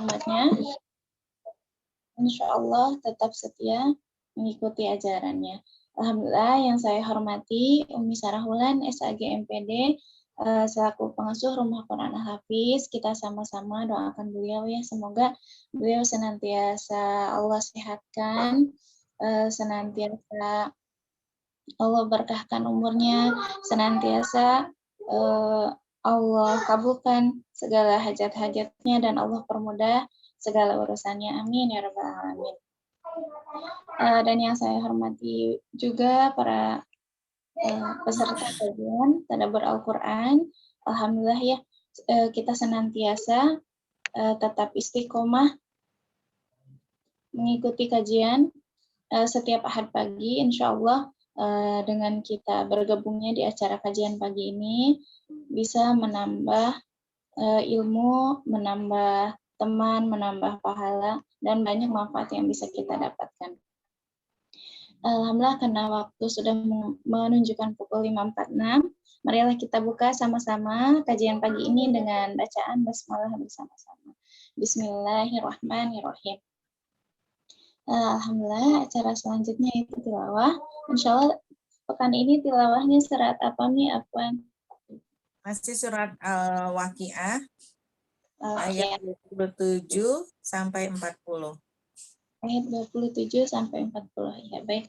umatnya, insya Allah tetap setia mengikuti ajarannya. Alhamdulillah, yang saya hormati Umi Sarahulan, SAG MPD, selaku pengasuh Rumah Quran Al-Hafiz, kita sama-sama doakan beliau ya, semoga beliau senantiasa Allah sehatkan, senantiasa Allah berkahkan umurnya, senantiasa Allah kabulkan segala hajat-hajatnya dan Allah permudah segala urusannya. Amin ya rabbal alamin. Dan yang saya hormati juga para peserta kajian Tadabbur Al-Quran. Alhamdulillah ya, kita senantiasa tetap istiqomah mengikuti kajian setiap Ahad pagi, insya Allah dengan kita bergabungnya di acara kajian pagi ini bisa menambah ilmu, menambah teman, menambah pahala, dan banyak manfaat yang bisa kita dapatkan. Alhamdulillah, karena waktu sudah menunjukkan pukul 5.46, marilah kita buka sama-sama kajian pagi ini dengan bacaan basmalah bersama-sama. Bismillahirrahmanirrahim. Alhamdulillah, acara selanjutnya itu tilawah. Insya Allah pekan ini tilawahnya surat apa nih, Afwan? Masih surat Al-Waqiah ayat 27 sampai 40. Ayat 27 sampai 40. Ya, baik.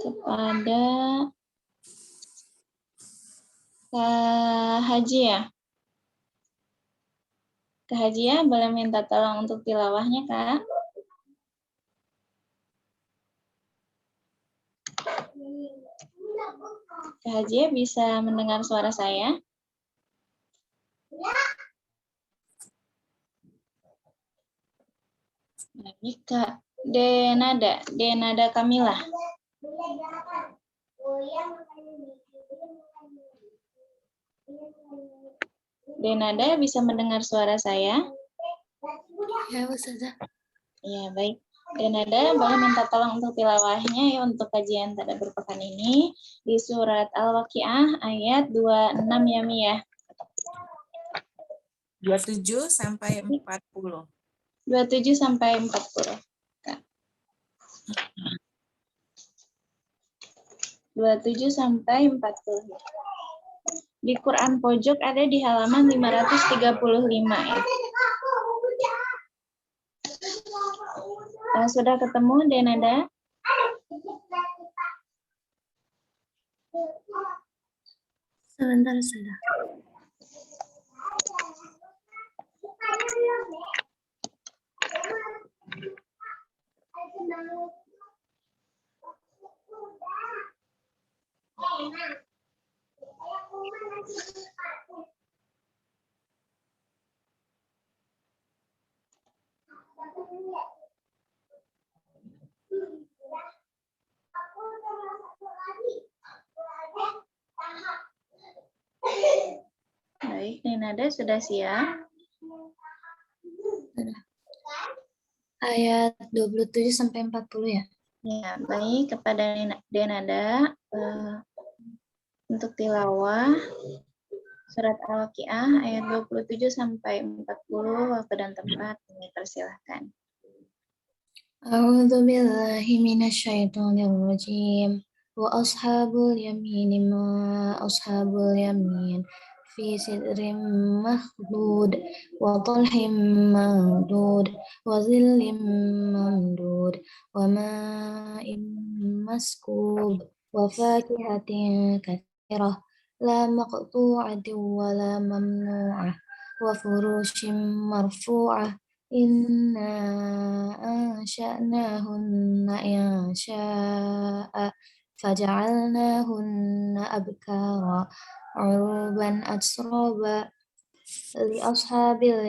Kepada Kak Haji ya. Kak Haji ya, boleh minta tolong untuk tilawahnya, Kak? Kak Haji ya, bisa mendengar suara saya? Baik, Kak. Denada Kamila. Denada bisa mendengar suara saya? Ya, Ustazah. Ya, baik. Denada boleh minta tolong untuk tilawahnya ya untuk kajian tadabbur pekan ini di surat Al-Waqiah ayat 26 ya Mi ya. 27 sampai 40. 27 sampai 40. Kak. 27 sampai 40. Di Quran pojok ada di halaman 535 ya. Sudah ketemu Denada? Sebentar, Ustazah. Baik, Denada sudah siap? Ayat 27 sampai 40 ya. Ya, baik, kepada Denada untuk tilawah surat Al-Waqiah ayat 27 sampai 40 waktu dan tempat ini persilahkan. A'udzu billahi minasyaitonir rajim. Wa ashabul yamin ma ashabul yamin fi sidrin makhdud wa talhim mamdud wa zillim mamdud wa ma'in maskub wa fakihatin katsirah la maqtu'atin wa la mamnu'ah wa furushin marfu'ah inna ansha'nahunna insha'a faja'alnahunna abkara urban atsraba li ashabil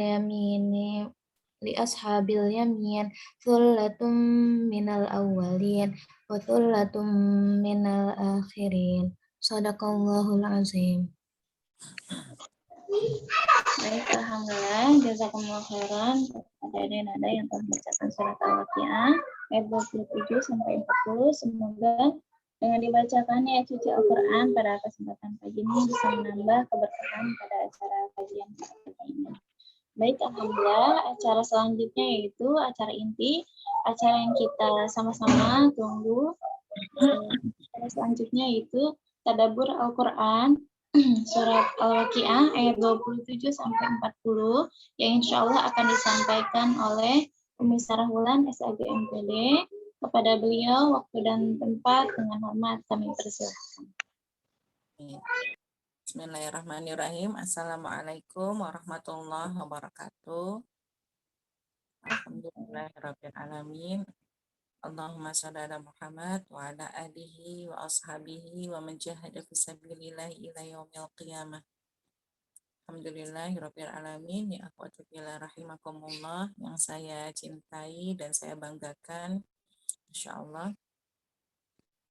yamin thullatun minal awwalin wa thullatun minal akhirin. Shadaqallahul azim. Baik, alhamdulillah, jazakumullah khairan kepada Denada yang telah membacakan surat Al-Waqiah ayat 27 sampai 40. Semoga Dengan dibacakannya ayat suci Al-Quran pada kesempatan pagi ini bisa menambah keberkahan pada acara kajian pagi ini. Baik, alhamdulillah. Acara selanjutnya yaitu acara inti, acara yang kita sama-sama tunggu. Acara selanjutnya yaitu tadabbur Al-Quran surat Al-Waqiah ayat 27 sampai 40 yang insya Allah akan disampaikan oleh Umi Sarah Wulan SAG MPD. Kepada beliau waktu dan tempat dengan hormat kami persilahkan. Bismillahirrahmanirrahim. Assalamualaikum warahmatullahi wabarakatuh. Alhamdulillahirabbil alamin. Allahumma shalli ala Muhammad wa ala alihi wa ashabihi wa man jahada fi sabilillah ila yaumil qiyamah. Alhamdulillahirabbil alamin. Ya akhwati fillah rahimakumullah, yang saya cintai dan saya banggakan, insyaallah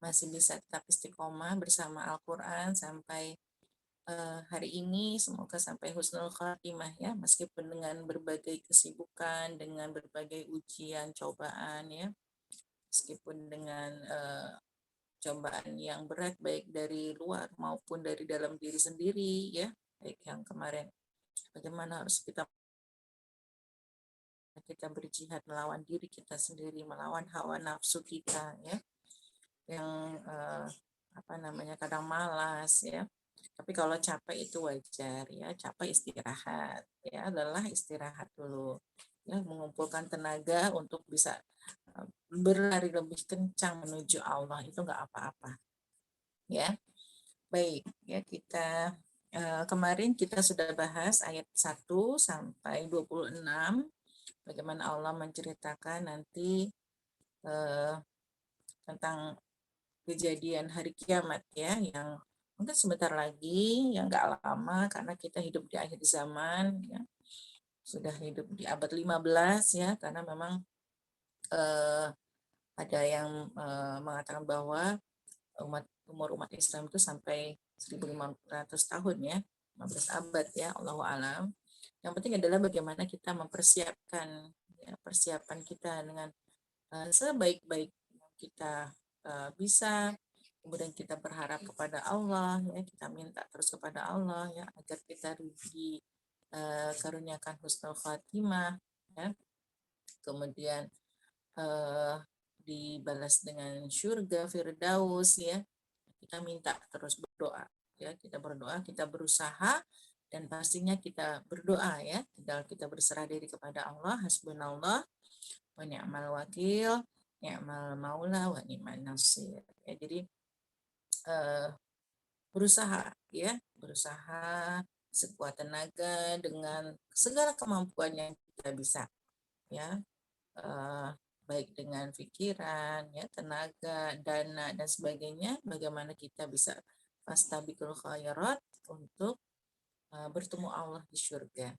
masih bisa tetap istiqomah bersama Al-Qur'an sampai hari ini. Semoga sampai husnul khatimah ya, meskipun dengan berbagai kesibukan, dengan berbagai ujian, cobaan ya, meskipun dengan cobaan yang berat baik dari luar maupun dari dalam diri sendiri ya, baik yang kemarin bagaimana harus kita berjihad melawan diri kita sendiri, melawan hawa nafsu kita ya, yang kadang malas ya. Tapi kalau capek itu wajar ya, capek istirahat ya, lelah istirahat dulu ya, mengumpulkan tenaga untuk bisa berlari lebih kencang menuju Allah, itu nggak apa-apa ya. Baik ya, kita kemarin kita sudah bahas ayat 1 sampai 26 bagaimana Allah menceritakan nanti tentang kejadian hari kiamat ya, yang mungkin sebentar lagi, yang nggak lama, karena kita hidup di akhir zaman ya, sudah hidup di abad 15 ya, karena memang ada yang mengatakan bahwa umur umat Islam itu sampai 1500 tahun ya, 15 abad ya, Allahu alam. Yang penting adalah bagaimana kita mempersiapkan ya, persiapan kita dengan sebaik-baik kita bisa, kemudian kita berharap kepada Allah ya, kita minta terus kepada Allah ya, agar kita dikaruniakan husnul khatimah ya, kemudian dibalas dengan surga firdaus ya. Kita minta terus berdoa ya, kita berdoa, kita berusaha, dan pastinya kita berdoa ya, tinggal kita berserah diri kepada Allah. Hasbunallah wa ni'mal wakil, ni'mal maula wa ni'man nasir ya. Jadi berusaha ya, berusaha sekuat tenaga dengan segala kemampuan yang kita bisa ya, baik dengan pikiran ya, tenaga, dana dan sebagainya, bagaimana kita bisa fastabiqul khairat untuk bertemu Allah di surga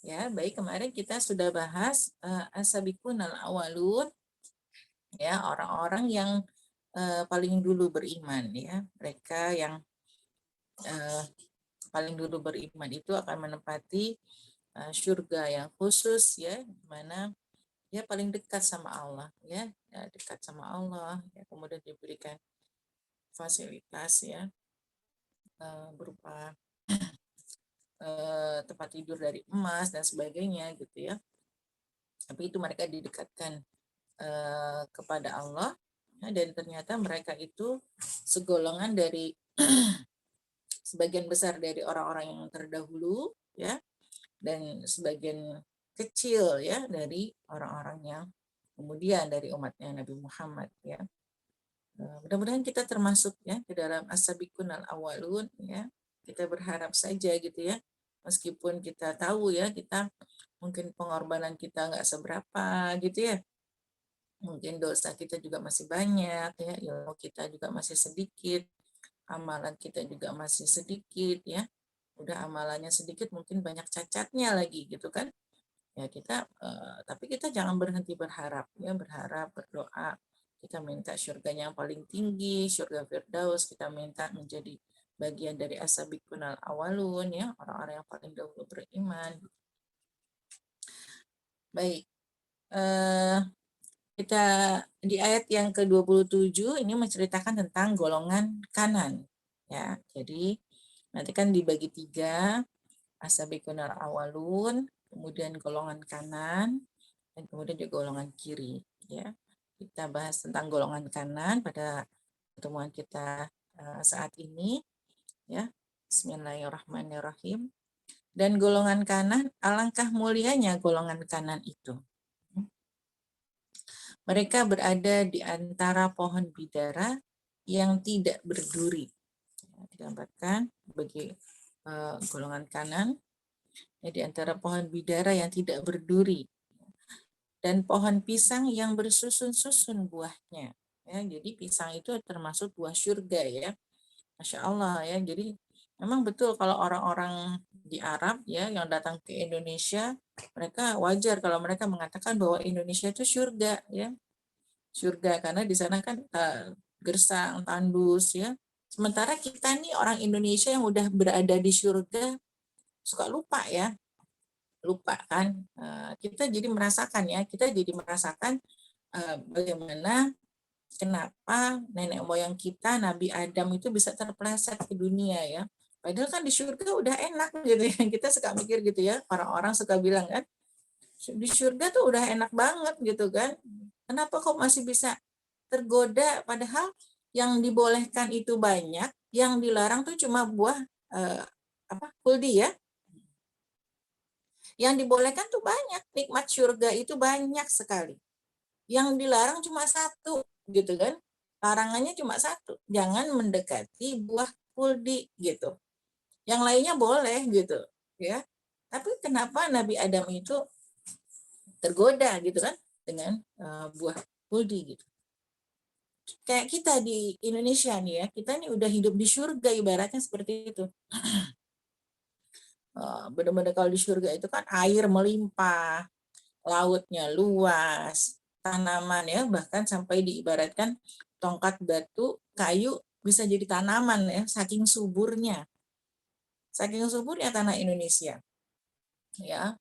ya. Baik, kemarin kita sudah bahas as-sabiqunal awwalun ya, orang-orang yang paling dulu beriman ya, mereka yang paling dulu beriman itu akan menempati surga yang khusus ya, di mana dia paling dekat sama Allah ya, dekat sama Allah ya, kemudian diberikan fasilitas ya, berupa tempat tidur dari emas dan sebagainya gitu ya. Tapi itu mereka didekatkan kepada Allah ya, dan ternyata mereka itu segolongan dari sebagian besar dari orang-orang yang terdahulu ya, dan sebagian kecil ya dari orang-orang yang kemudian dari umatnya Nabi Muhammad ya. Mudah-mudahan kita termasuk ya ke dalam as-sabiqun al-awwalun ya. Kita berharap saja gitu ya, meskipun kita tahu ya, kita mungkin pengorbanan kita nggak seberapa gitu ya, mungkin dosa kita juga masih banyak ya, ilmu kita juga masih sedikit, amalan kita juga masih sedikit ya. Udah amalannya sedikit, mungkin banyak cacatnya lagi gitu kan ya. Kita tapi kita jangan berhenti berharap ya, berharap, berdoa, kita minta surganya yang paling tinggi, surga firdaus, kita minta menjadi bagian dari as-sabiqunal awalun ya, orang-orang yang paling dahulu beriman. Baik, kita di ayat yang ke-27 ini menceritakan tentang golongan kanan. Ya, jadi nanti kan dibagi 3, as-sabiqunal awalun, kemudian golongan kanan, dan kemudian juga golongan kiri. Ya, kita bahas tentang golongan kanan pada pertemuan kita saat ini. Ya, Bismillahirrahmanirrahim. Dan golongan kanan, alangkah mulianya golongan kanan itu. Mereka berada di antara pohon bidara yang tidak berduri. Digambarkan bagi golongan kanan, ya, di antara pohon bidara yang tidak berduri dan pohon pisang yang bersusun-susun buahnya. Ya, jadi pisang itu termasuk buah surga ya. Masya Allah ya. Jadi memang betul kalau orang-orang di Arab ya yang datang ke Indonesia, mereka wajar kalau mereka mengatakan bahwa Indonesia itu surga ya. Surga karena di sana kan gersang, tandus ya. Sementara kita nih orang Indonesia yang udah berada di surga suka lupa ya. Lupa kan. Kita jadi merasakan ya, bagaimana kenapa nenek moyang kita Nabi Adam itu bisa terpeleset ke dunia ya. Padahal kan di surga udah enak gitu ya. Kita suka mikir gitu ya. Orang-orang suka bilang kan, di surga tuh udah enak banget gitu kan. Kenapa kok masih bisa tergoda padahal yang dibolehkan itu banyak, yang dilarang tuh cuma buah kuldi ya. Yang dibolehkan tuh banyak, nikmat surga itu banyak sekali. Yang dilarang cuma satu gitu kan. Larangannya cuma satu, jangan mendekati buah kuldi gitu. Yang lainnya boleh gitu ya. Tapi kenapa Nabi Adam itu tergoda gitu kan dengan buah kuldi gitu. Kayak kita di Indonesia nih ya, kita nih udah hidup di surga ibaratnya seperti itu. Benar-benar kalau di surga itu kan air melimpah, lautnya luas, tanaman ya, bahkan sampai diibaratkan tongkat batu, kayu bisa jadi tanaman ya, saking suburnya. Saking suburnya tanah Indonesia. Ya,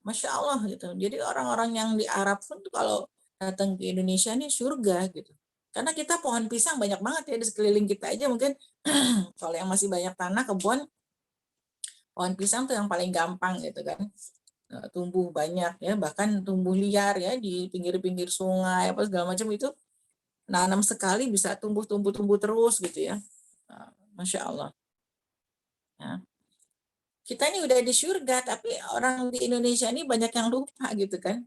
Masya Allah gitu. Jadi orang-orang yang di Arab pun tuh kalau datang ke Indonesia nih surga gitu. Karena kita pohon pisang banyak banget ya di sekeliling kita aja mungkin kalau yang masih banyak tanah kebun pohon pisang tuh yang paling gampang gitu kan. Tumbuh banyak ya, bahkan tumbuh liar ya di pinggir-pinggir sungai apa segala macam itu nanam sekali bisa tumbuh terus gitu ya. Masya Allah. Ya. Kita ini udah di surga tapi orang di Indonesia ini banyak yang lupa gitu kan.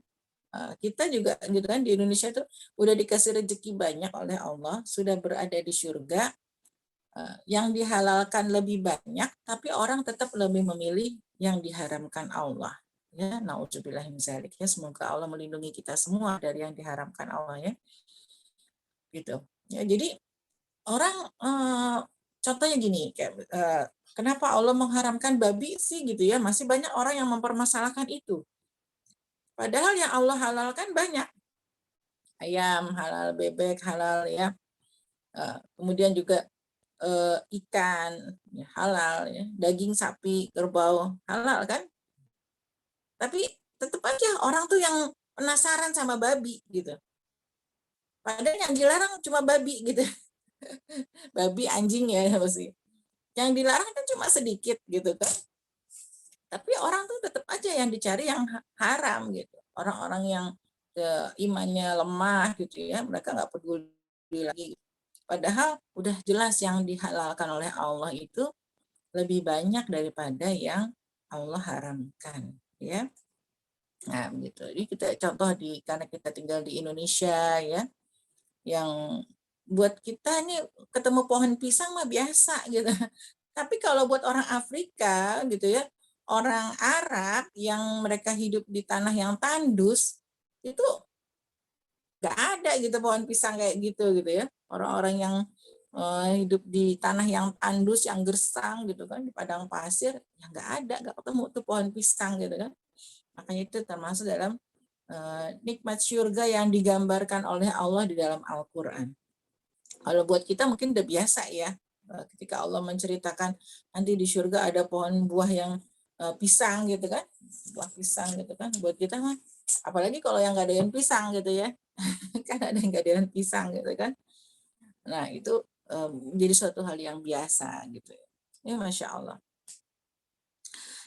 Kita juga gitu kan di Indonesia itu udah dikasih rezeki banyak oleh Allah, sudah berada di surga, yang dihalalkan lebih banyak, tapi orang tetap lebih memilih yang diharamkan Allah. Ya, naudzubillah min dzalik ya. Semoga Allah melindungi kita semua dari yang diharamkan Allah ya. Gitu. Ya, jadi orang contohnya gini, kayak kenapa Allah mengharamkan babi sih gitu ya? Masih banyak orang yang mempermasalahkan itu. Padahal yang Allah halalkan banyak. Ayam halal, bebek halal ya. Kemudian juga ikan ya, halal ya. Daging sapi, kerbau halal kan? Tapi tetap aja orang tuh yang penasaran sama babi gitu. Padahal yang dilarang cuma babi gitu. Babi, anjing ya pasti. Yang dilarang kan cuma sedikit gitu kan. Tapi orang tuh tetap aja yang dicari yang haram gitu. Orang-orang yang imannya lemah gitu ya, mereka nggak peduli lagi. Padahal udah jelas yang dihalalkan oleh Allah itu lebih banyak daripada yang Allah haramkan ya. Nah, begitu. Jadi kita contoh karena kita tinggal di Indonesia ya, yang buat kita ini ketemu pohon pisang mah biasa gitu. Tapi kalau buat orang Afrika gitu ya, orang Arab yang mereka hidup di tanah yang tandus itu nggak ada gitu pohon pisang kayak gitu ya. Orang-orang yang hidup di tanah yang tandus, yang gersang gitu kan, di padang pasir, ya nggak ketemu tuh pohon pisang gitu kan. Makanya itu termasuk dalam nikmat surga yang digambarkan oleh Allah di dalam Al-Quran. Kalau buat kita mungkin udah biasa ya, ketika Allah menceritakan nanti di surga ada pohon buah yang pisang gitu kan, buah pisang gitu kan. Buat kita mah, apalagi kalau yang nggak ada yang pisang gitu ya, kan ada yang gaderan pisang gitu kan. Nah itu menjadi suatu hal yang biasa gitu ya, Masya Allah.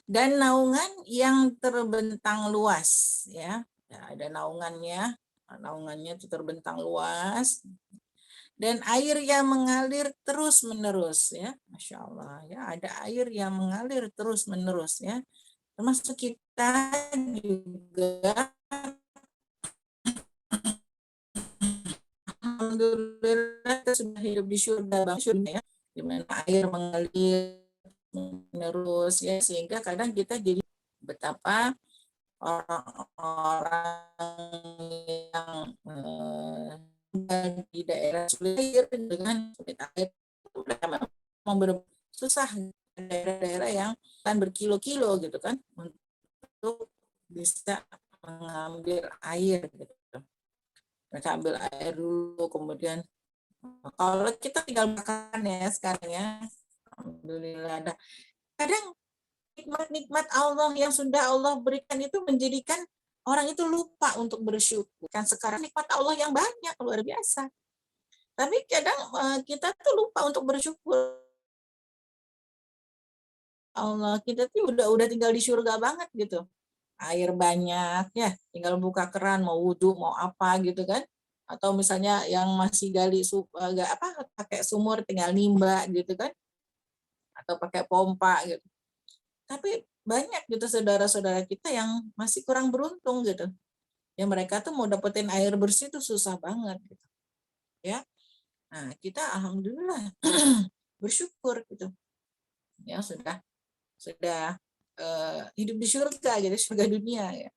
Dan naungan yang terbentang luas ya, ada naungannya itu terbentang luas, dan air yang mengalir terus menerus ya, Masya Allah ya, ada air yang mengalir terus menerus ya, termasuk kita juga alhamdulillah kita sudah hidup di surga bang, surga ya, di mana air mengalir menerus ya, sehingga kadang kita jadi betapa orang-orang yang di daerah sulit air dengan sulit air mereka memang susah, daerah-daerah yang kan berkilo-kilo gitu kan untuk bisa mengambil air gitu. Mereka ambil air dulu, kemudian kalau kita tinggal makan ya sekarang ya, alhamdulillah ada. Kadang nikmat-nikmat Allah yang sudah Allah berikan itu menjadikan orang itu lupa untuk bersyukur. Kan sekarang nikmat Allah yang banyak, luar biasa. Tapi kadang kita tuh lupa untuk bersyukur. Allah, kita tuh udah tinggal di surga banget gitu. Air banyak ya, tinggal buka keran mau wudhu mau apa gitu kan. Atau misalnya yang masih gali pakai sumur tinggal nimba gitu kan. Atau pakai pompa gitu. Tapi banyak gitu saudara-saudara kita yang masih kurang beruntung gitu. Ya mereka tuh mau dapetin air bersih tuh susah banget gitu. Ya. Nah, kita alhamdulillah bersyukur gitu. Ya sudah hidup di surga, jadi surga dunia ya.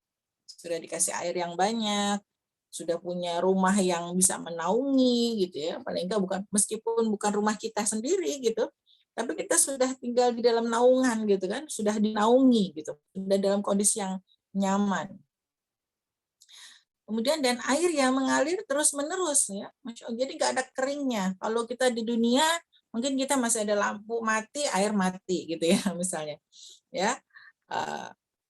Sudah dikasih air yang banyak, sudah punya rumah yang bisa menaungi gitu ya. Paling enggak meskipun bukan rumah kita sendiri gitu, tapi kita sudah tinggal di dalam naungan gitu kan, sudah dinaungi gitu, sudah dalam kondisi yang nyaman. Kemudian dan air yang mengalir terus menerus ya, jadi nggak ada keringnya. Kalau kita di dunia mungkin kita masih ada lampu mati, air mati gitu ya misalnya, ya.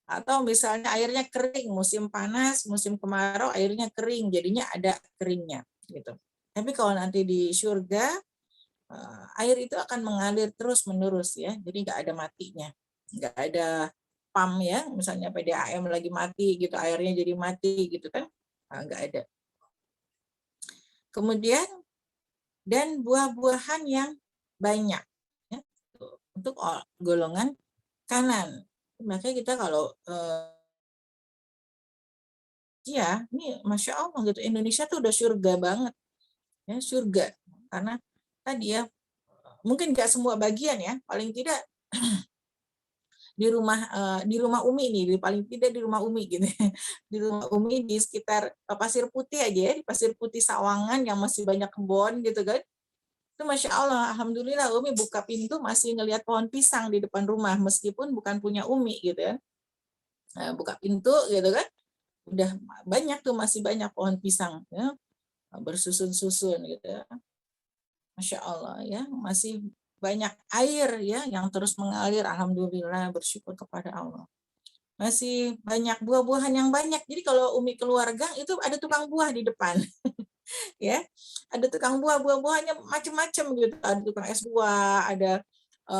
Atau misalnya airnya kering, musim panas, musim kemarau airnya kering, jadinya ada keringnya gitu. Tapi kalau nanti di surga air itu akan mengalir terus menerus ya, jadi nggak ada matinya, nggak ada pam ya, misalnya PDAM lagi mati gitu, airnya jadi mati gitu kan, nggak ada. Kemudian dan buah-buahan yang banyak ya, untuk golongan kanan. Makanya kita kalau ya ini Masya Allah gitu, Indonesia tuh udah surga banget ya, surga, karena tadi ya mungkin nggak semua bagian ya, paling tidak di rumah Umi nih, paling tidak di rumah Umi gitu. Di rumah Umi di sekitar Pasir Putih aja ya, di Pasir Putih Sawangan yang masih banyak kebun gitu kan. Itu Masya Allah, alhamdulillah Umi buka pintu masih ngelihat pohon pisang di depan rumah meskipun bukan punya Umi gitu ya. Nah, buka pintu gitu kan, udah banyak tuh, masih banyak pohon pisang ya, bersusun-susun gitu ya. Masya Allah ya, masih banyak air ya yang terus mengalir, alhamdulillah, bersyukur kepada Allah. Masih banyak buah-buahan yang banyak. Jadi kalau Umi keluar gang itu ada tukang buah di depan. Ya. Ada tukang buah-buahannya macam-macam gitu. Ada tukang es buah, ada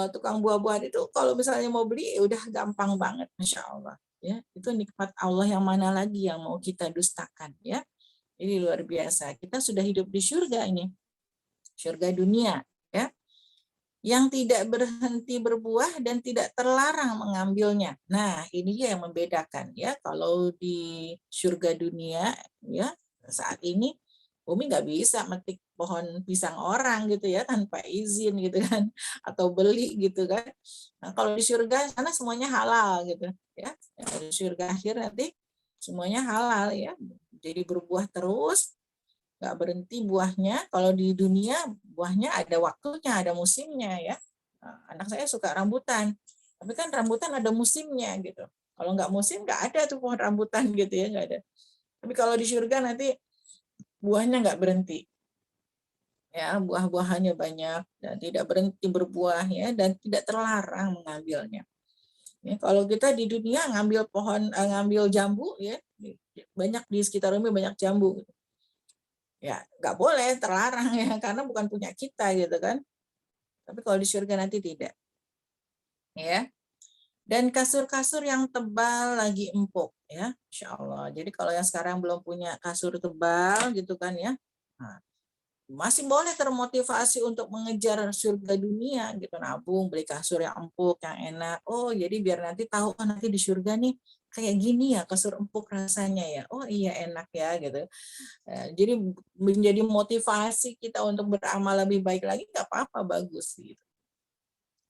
tukang buah-buahan itu kalau misalnya mau beli udah gampang banget, Masya Allah. Ya, itu nikmat Allah yang mana lagi yang mau kita dustakan ya. Ini luar biasa. Kita sudah hidup di surga ini. Surga dunia ya, yang tidak berhenti berbuah dan tidak terlarang mengambilnya. Nah, ini dia yang membedakan ya. Kalau di surga dunia ya saat ini Umi nggak bisa metik pohon pisang orang gitu ya tanpa izin gitu kan, atau beli gitu kan. Nah, kalau di surga sana semuanya halal gitu ya. Di surga akhir nanti semuanya halal ya. Jadi berbuah terus, nggak berhenti buahnya. Kalau di dunia buahnya ada waktunya, ada musimnya ya. Anak saya suka rambutan, tapi kan rambutan ada musimnya gitu. Kalau nggak musim nggak ada tuh pohon rambutan gitu ya, nggak ada. Tapi kalau di surga nanti buahnya nggak berhenti. Ya, buah-buahannya banyak dan tidak berhenti berbuah ya, dan tidak terlarang mengambilnya. Ya, kalau kita di dunia ngambil jambu ya, banyak di sekitar Umi banyak jambu. Ya nggak boleh, terlarang ya, karena bukan punya kita gitu kan. Tapi kalau di surga nanti tidak. Ya. Dan kasur-kasur yang tebal lagi empuk ya, Insya Allah. Jadi kalau yang sekarang belum punya kasur tebal gitu kan ya, nah, masih boleh termotivasi untuk mengejar surga dunia gitu, nabung beli kasur yang empuk yang enak. Oh jadi biar nanti tahu, oh nanti di surga nih kayak gini ya kasur empuk rasanya ya, oh iya enak ya gitu. Jadi menjadi motivasi kita untuk beramal lebih baik lagi, nggak apa-apa, bagus gitu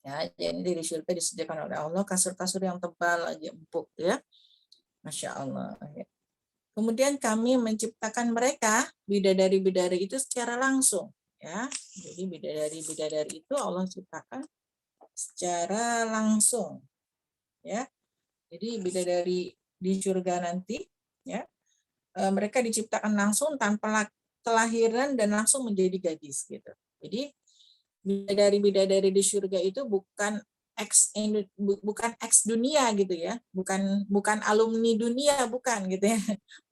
ya. Jadi di surga disediakan oleh Allah kasur-kasur yang tebal lagi empuk ya, Masya Allah ya. Kemudian kami menciptakan mereka bidadari-bidadari itu secara langsung ya. Jadi bidadari-bidadari itu Allah ciptakan secara langsung ya. Jadi bidadari di surga nanti ya, mereka diciptakan langsung tanpa kelahiran dan langsung menjadi gadis gitu. Jadi bidadari-bidadari di surga itu bukan ex dunia gitu ya, bukan alumni dunia, bukan gitu ya,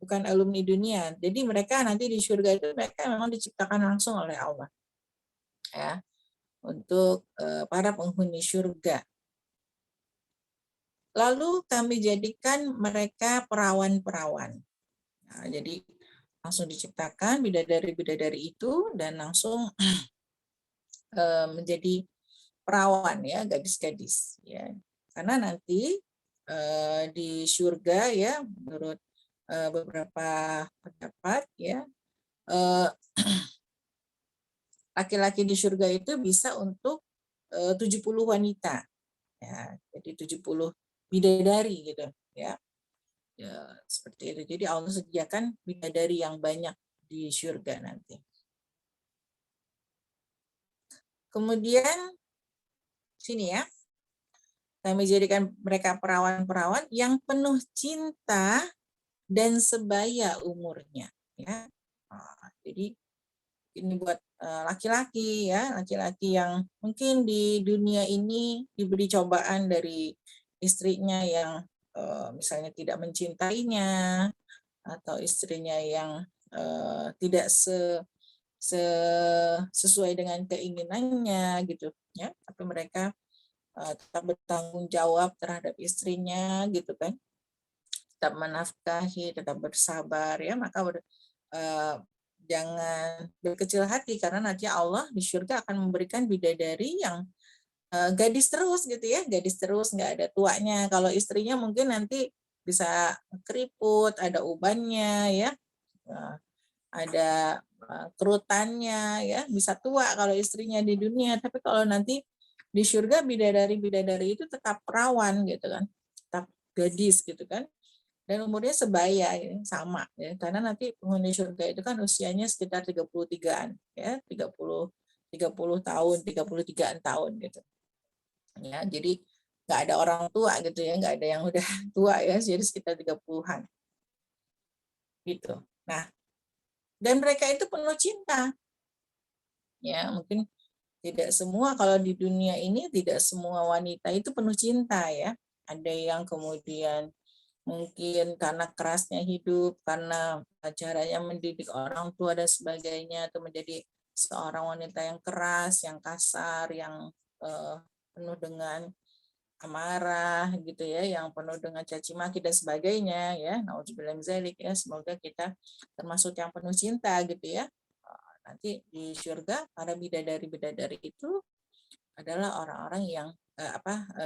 bukan alumni dunia. Jadi mereka nanti di surga itu mereka memang diciptakan langsung oleh Allah ya, untuk para penghuni surga. Lalu kami jadikan mereka perawan-perawan. Nah, jadi langsung diciptakan bidadari-bidadari itu dan langsung menjadi perawan ya, gadis-gadis ya. Karena nanti di surga ya, menurut beberapa pendapat ya, laki-laki di surga itu bisa untuk 70 wanita ya. Jadi 70 bidadari gitu ya. Ya, seperti itu. Jadi Allah sediakan bidadari yang banyak di surga nanti. Kemudian sini ya, kami jadikan mereka perawan-perawan yang penuh cinta dan sebaya umurnya. Ya, jadi ini buat laki-laki ya, laki-laki yang mungkin di dunia ini diberi cobaan dari istrinya yang misalnya tidak mencintainya, atau istrinya yang tidak sesuai dengan keinginannya gitu ya, tapi mereka tetap bertanggung jawab terhadap istrinya gitu kan, tetap menafkahi, tetap bersabar ya, maka jangan berkecil hati karena nanti Allah di surga akan memberikan bidadari yang gadis terus gitu ya, gadis terus nggak ada tuanya. Kalau istrinya mungkin nanti bisa keriput, ada ubannya ya, ada kerutannya ya, bisa tua kalau istrinya di dunia. Tapi kalau nanti di surga bidadari-bidadari itu tetap perawan gitu kan, tetap gadis gitu kan, dan umurnya sebaya ya, sama ya, karena nanti penghuni surga itu kan usianya sekitar 33-an ya, 30 tahun, 33-an tahun gitu ya. Jadi nggak ada orang tua gitu ya, nggak ada yang udah tua ya, jadi sekitar 30-an gitu. Nah, dan mereka itu penuh cinta ya. Mungkin tidak semua, kalau di dunia ini tidak semua wanita itu penuh cinta ya. Ada yang kemudian mungkin karena kerasnya hidup, karena caranya mendidik orang tua dan sebagainya, atau menjadi seorang wanita yang keras, yang kasar, yang penuh dengan amarah gitu ya, yang penuh dengan caci maki dan sebagainya ya. Nauzubillah min dzalik ya. Semoga kita termasuk yang penuh cinta gitu ya. Nanti di surga para bidadari-bidadari itu adalah orang-orang yang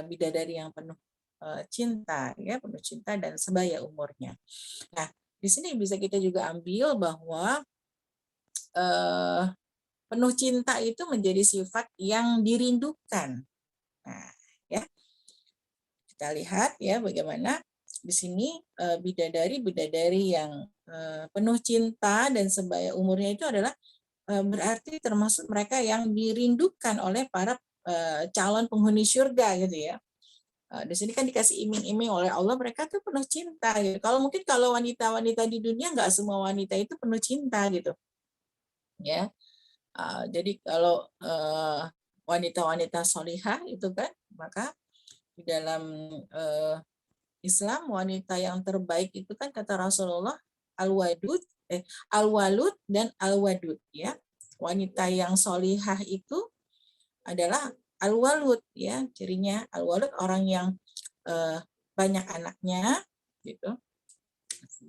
bidadari yang penuh cinta ya, penuh cinta dan sebaya umurnya. Nah, di sini bisa kita juga ambil bahwa penuh cinta itu menjadi sifat yang dirindukan. Nah, ya. Kita lihat ya bagaimana di sini bidadari-bidadari yang penuh cinta dan sebaya umurnya itu adalah berarti termasuk mereka yang dirindukan oleh para calon penghuni surga gitu ya. Di sini kan dikasih iming-iming oleh Allah, mereka tuh penuh cinta gitu. Kalau wanita-wanita di dunia nggak semua wanita itu penuh cinta gitu ya. Jadi kalau wanita-wanita solihah itu kan, maka di dalam Islam wanita yang terbaik itu kan kata Rasulullah al-wadud Al-walud dan al-wadud ya. Wanita yang solihah itu adalah al-walud ya, cirinya al-walud orang yang banyak anaknya gitu.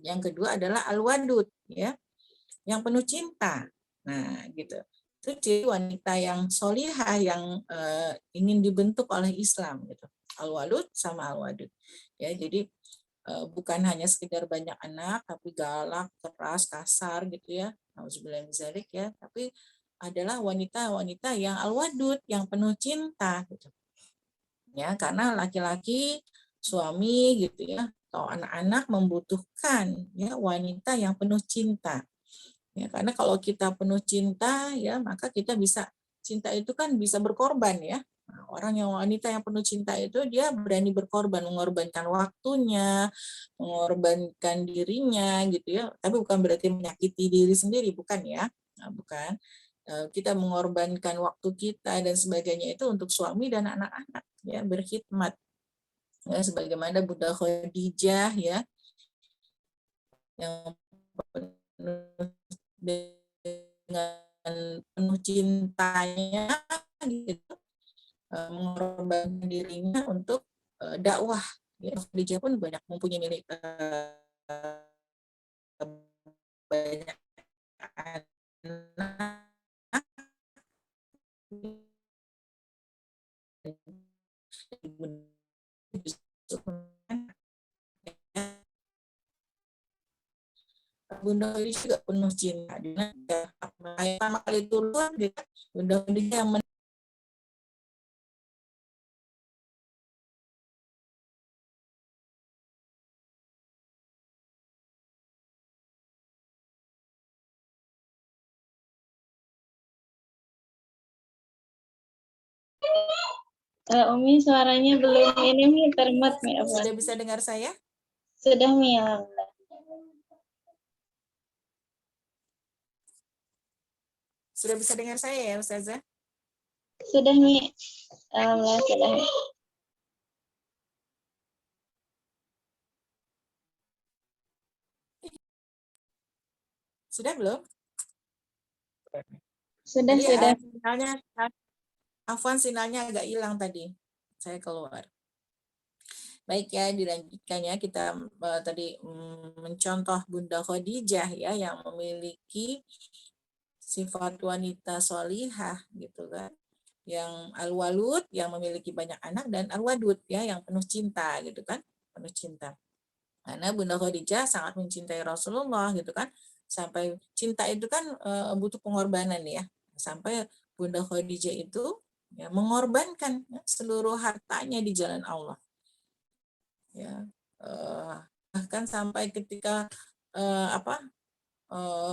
Yang kedua adalah al-wadud ya, yang penuh cinta. Nah, gitu. Itu ciri wanita yang solihah yang ingin dibentuk oleh Islam gitu. Al-walud sama al-wadud. Ya, jadi bukan hanya sekedar banyak anak tapi galak, keras, kasar gitu ya. Nauzubillah min dzalik ya, tapi adalah wanita-wanita yang al-wadud, yang penuh cinta gitu. Ya, karena laki-laki, suami gitu ya, atau anak-anak membutuhkan ya wanita yang penuh cinta. Ya, karena kalau kita penuh cinta ya, maka kita bisa, cinta itu kan bisa berkorban ya. Nah, orang yang wanita yang penuh cinta itu dia berani berkorban, mengorbankan waktunya, mengorbankan dirinya gitu ya. Tapi bukan berarti menyakiti diri sendiri, bukan ya. Nah, bukan. Kita mengorbankan waktu kita dan sebagainya itu untuk suami dan anak-anak ya, berkhidmat. Ya, sebagaimana Bunda Khadijah ya, yang penuh dengan penuh cintanya gitu, mengorbankan dirinya untuk dakwah. Ya, Khadijah pun banyak mempunyai milik banyak anak. Bunda Khadijah juga penuh cinta. Dia pertama kali turun, Bunda Khadijah yang Umi suaranya belum ini Mi, termut Mi. sudah bisa dengar saya? Sudah Mi, alhamdulillah. Sudah bisa dengar saya ya Ustazah? Sudah Mi, alhamdulillah sudah Mi. Sudah belum? Sudah, Jadi sudah. sinyalnya, Afwan sinyalnya agak hilang tadi. Saya keluar. Baik ya, dilanjutkan ya, kita tadi mencontoh Bunda Khadijah ya, yang memiliki sifat wanita solihah gitu kan, yang al-walud, yang memiliki banyak anak, dan al-wadud ya, yang penuh cinta gitu kan, penuh cinta. Karena Bunda Khadijah sangat mencintai Rasulullah gitu kan, sampai cinta itu kan butuh pengorbanan ya, sampai Bunda Khadijah itu ya, mengorbankan ya, seluruh hartanya di jalan Allah. Ya, bahkan sampai ketika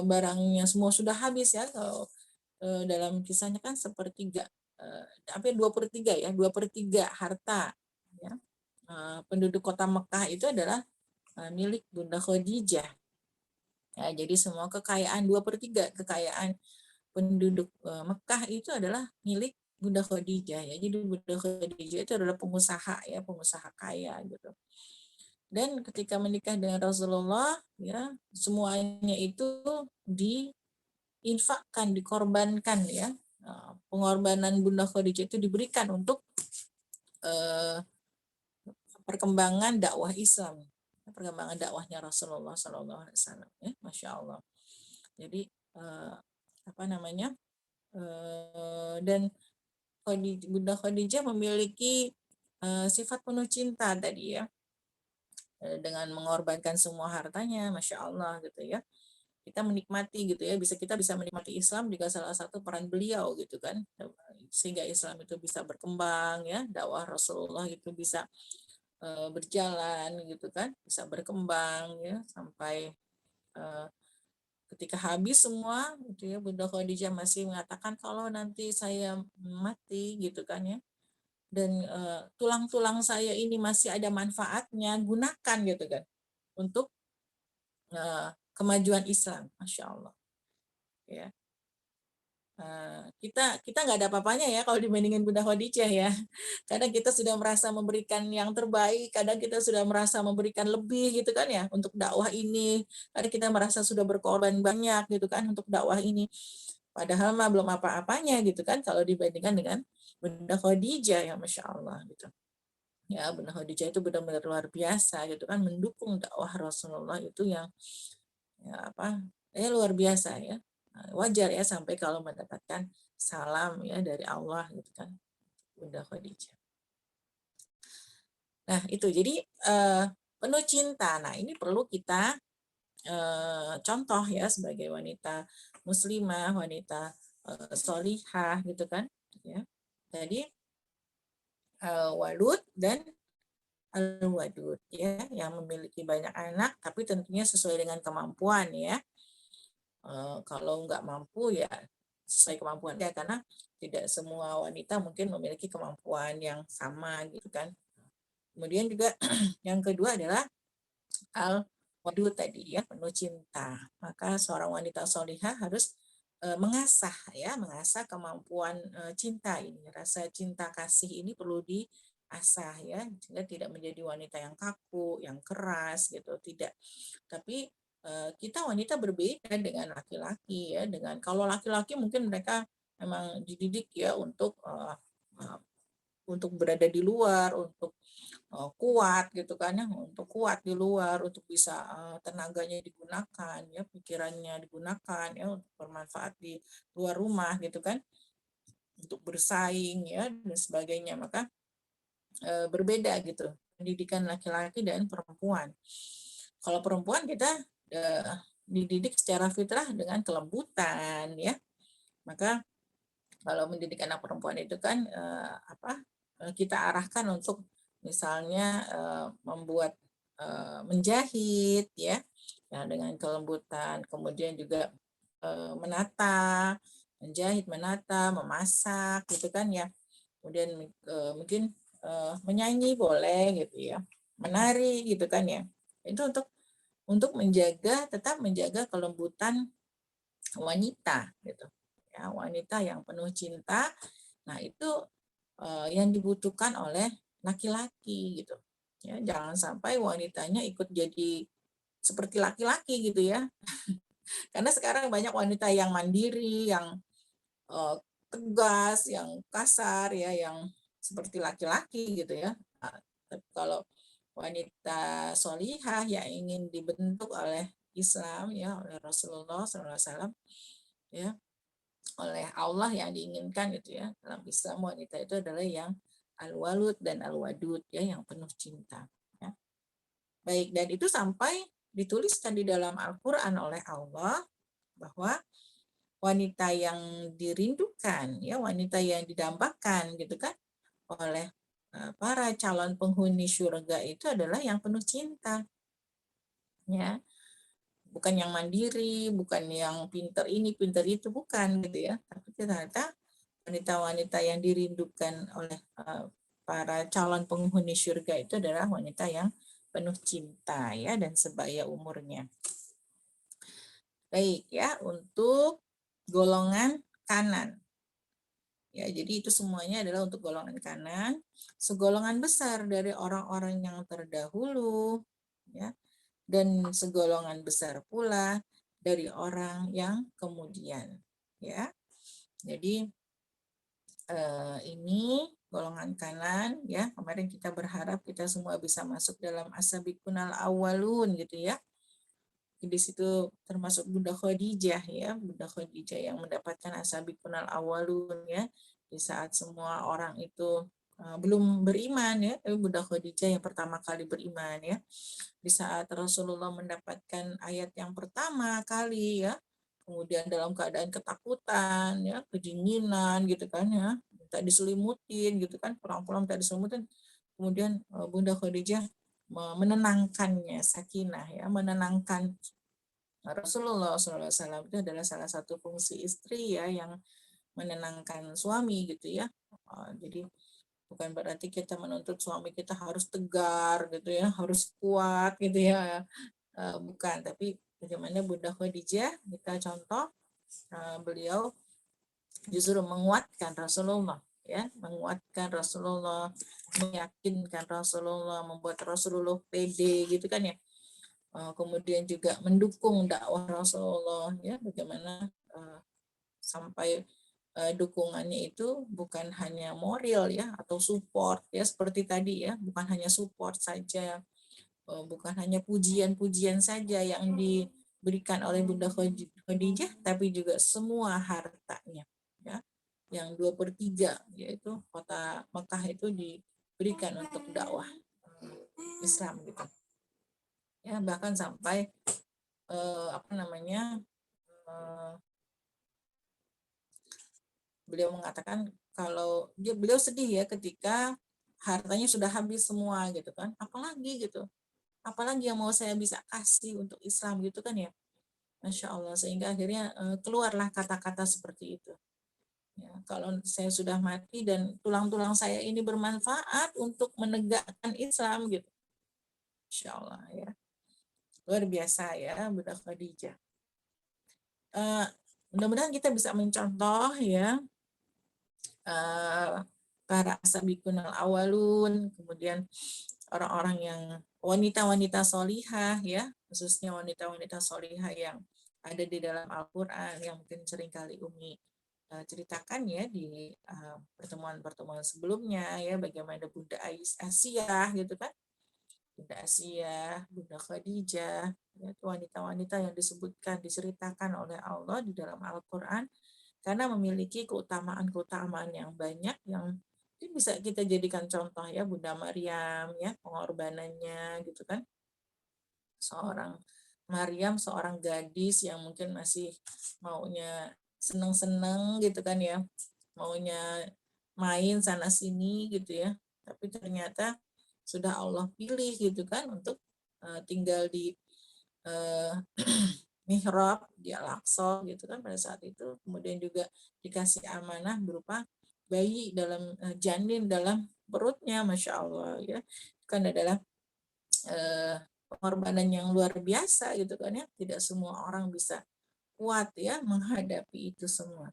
barangnya semua sudah habis ya, kalau dalam kisahnya kan sepertiga, hampir 2/3 ya, 2/3 harta ya, penduduk kota Mekah itu adalah milik Bunda Khadijah. Ya, jadi semua kekayaan 2/3 kekayaan penduduk Mekah itu adalah milik Bunda Khadijah ya. Jadi Bunda Khadijah itu adalah pengusaha ya, pengusaha kaya gitu. Dan ketika menikah dengan Rasulullah ya, semuanya itu diinfakkan, dikorbankan ya. Pengorbanan Bunda Khadijah itu diberikan untuk perkembangan dakwah Islam, perkembangan dakwahnya Rasulullah SAW ya, Masya Allah. Jadi apa namanya, dan Bunda Khadijah memiliki sifat penuh cinta tadi ya, dengan mengorbankan semua hartanya, Masya Allah gitu ya. Kita menikmati gitu ya, kita bisa menikmati Islam juga salah satu peran beliau gitu kan, sehingga Islam itu bisa berkembang ya, dakwah Rasulullah itu bisa berjalan gitu kan, bisa berkembang ya, sampai ketika habis semua gitu ya, Bunda Khadijah masih mengatakan kalau nanti saya mati gitu kan ya, dan tulang-tulang saya ini masih ada manfaatnya, gunakan gitu kan untuk kemajuan Islam, Masya Allah ya. kita nggak ada apa-apanya ya kalau dibandingin Bunda Khadijah ya. Kadang kita sudah merasa memberikan yang terbaik, kadang kita sudah merasa memberikan lebih gitu kan ya untuk dakwah ini. Kadang kita merasa sudah berkorban banyak gitu kan untuk dakwah ini. Padahal mah belum apa-apanya gitu kan kalau dibandingkan dengan Bunda Khadijah ya Masya Allah gitu. Ya Bunda Khadijah itu benar-benar luar biasa gitu kan, mendukung dakwah Rasulullah itu yang ya apa ya luar biasa ya. Wajar ya sampai kalau mendapatkan salam ya dari Allah gitu kan Bunda Khadijah. Nah itu jadi penuh cinta. Nah ini perlu kita contoh ya sebagai wanita muslimah, wanita solihah gitu kan ya. Jadi walud dan al-wadud ya yang memiliki banyak anak tapi tentunya sesuai dengan kemampuan ya. Kalau nggak mampu ya sesuai kemampuan ya karena tidak semua wanita mungkin memiliki kemampuan yang sama gitu kan. Kemudian juga yang kedua adalah al-wadud tadi ya penuh cinta. Maka seorang wanita solihah harus mengasah kemampuan cinta ini, rasa cinta kasih ini perlu diasah ya sehingga tidak menjadi wanita yang kaku, yang keras gitu tidak. Tapi kita wanita berbeda dengan laki-laki ya. Dengan kalau laki-laki mungkin mereka memang dididik ya untuk berada di luar, untuk kuat gitu kan ya, untuk kuat di luar, untuk bisa tenaganya digunakan ya, pikirannya digunakan ya untuk bermanfaat di luar rumah gitu kan, untuk bersaing ya dan sebagainya. Maka berbeda gitu pendidikan laki-laki dan perempuan. Kalau perempuan kita dididik secara fitrah dengan kelembutan ya. Maka kalau mendidik anak perempuan itu kan kita arahkan untuk misalnya membuat menjahit ya dengan kelembutan, kemudian juga menata, menjahit, menata, memasak gitu kan ya. Kemudian mungkin menyanyi boleh gitu ya, menari gitu kan ya. Itu untuk tetap menjaga kelembutan wanita gitu. Ya, wanita yang penuh cinta. Nah, itu yang dibutuhkan oleh laki-laki gitu. Ya, jangan sampai wanitanya ikut jadi seperti laki-laki gitu ya. Karena sekarang banyak wanita yang mandiri, yang tegas, yang kasar ya, yang seperti laki-laki gitu ya. Nah, tapi kalau wanita solihah yang ingin dibentuk oleh Islam ya, oleh Rasulullah SAW ya, oleh Allah yang diinginkan gitu ya. Dalam Islam wanita itu adalah yang al-walud dan al-wadud ya, yang penuh cinta ya. Baik, dan itu sampai dituliskan di dalam Al-Qur'an oleh Allah bahwa wanita yang dirindukan ya, wanita yang didambakan gitu kan oleh para calon penghuni surga itu adalah yang penuh cinta ya, bukan yang mandiri, bukan yang pinter ini pinter itu, bukan gitu ya, tapi ternyata wanita-wanita yang dirindukan oleh para calon penghuni surga itu adalah wanita yang penuh cinta ya dan sebaya umurnya. Baik ya, untuk golongan kanan. Ya, jadi itu semuanya adalah untuk golongan kanan. Segolongan besar dari orang-orang yang terdahulu, ya, dan segolongan besar pula dari orang yang kemudian, ya. Jadi ini golongan kanan, ya. Kemarin kita berharap kita semua bisa masuk dalam as-sabiqunal awwalun gitu ya. Di situ termasuk Bunda Khadijah ya, Bunda Khadijah yang mendapatkan as-sabiqunal awwalun ya. Di saat semua orang itu belum beriman ya, tapi Bunda Khadijah yang pertama kali beriman ya. Di saat Rasulullah mendapatkan ayat yang pertama kali ya, kemudian dalam keadaan ketakutan ya, kedinginan gitu kan ya, minta diselimutin gitu kan, pulang-pulang minta diselimutin. Kemudian Bunda Khadijah menenangkannya, sakinah ya, menenangkan Rasulullah SAW. Itu adalah salah satu fungsi istri ya yang menenangkan suami gitu ya. Jadi bukan berarti kita menuntut suami kita harus tegar gitu ya, harus kuat gitu ya. Bukan, tapi bagaimana Bunda Khadijah kita contoh beliau justru menguatkan Rasulullah, ya, menguatkan Rasulullah, meyakinkan Rasulullah, membuat Rasulullah pede gitu kan ya. Kemudian juga mendukung dakwah Rasulullah, ya, bagaimana sampai dukungannya itu bukan hanya moral ya atau support ya seperti tadi ya, bukan hanya support saja, bukan hanya pujian-pujian saja yang diberikan oleh Bunda Khadijah, tapi juga semua hartanya ya, yang 2/3 yaitu kota Mekah itu diberikan untuk dakwah Islam gitu ya, bahkan sampai beliau mengatakan kalau beliau sedih ya ketika hartanya sudah habis semua gitu kan, apalagi gitu, apalagi yang mau saya bisa kasih untuk Islam gitu kan ya, Masya Allah, sehingga akhirnya keluarlah kata-kata seperti itu ya, kalau saya sudah mati dan tulang-tulang saya ini bermanfaat untuk menegakkan Islam gitu, Masya Allah ya, luar biasa ya Bunda Khadijah. Mudah-mudahan kita bisa mencontoh ya para sabiqunal awalun, kemudian orang-orang yang wanita-wanita solihah ya, khususnya wanita-wanita solihah yang ada di dalam Al-Quran yang mungkin seringkali Umi ceritakan ya di pertemuan-pertemuan sebelumnya ya, bagaimana Bunda Asiyah gitu kan, Bunda Asiyah, Bunda Khadijah, ya, wanita-wanita yang disebutkan, diceritakan oleh Allah di dalam Al-Quran karena memiliki keutamaan-keutamaan yang banyak yang bisa kita jadikan contoh ya, Bunda Maryam ya, pengorbanannya gitu kan, seorang Maryam, seorang gadis yang mungkin masih maunya seneng-seneng gitu kan ya, maunya main sana sini gitu ya, tapi ternyata sudah Allah pilih gitu kan untuk tinggal di mihrab di Al-Aqsa gitu kan pada saat itu, kemudian juga dikasih amanah berupa bayi dalam janin dalam perutnya, Masya Allah ya, itu kan adalah pengorbanan yang luar biasa gitu kan ya, tidak semua orang bisa kuat ya menghadapi itu semua.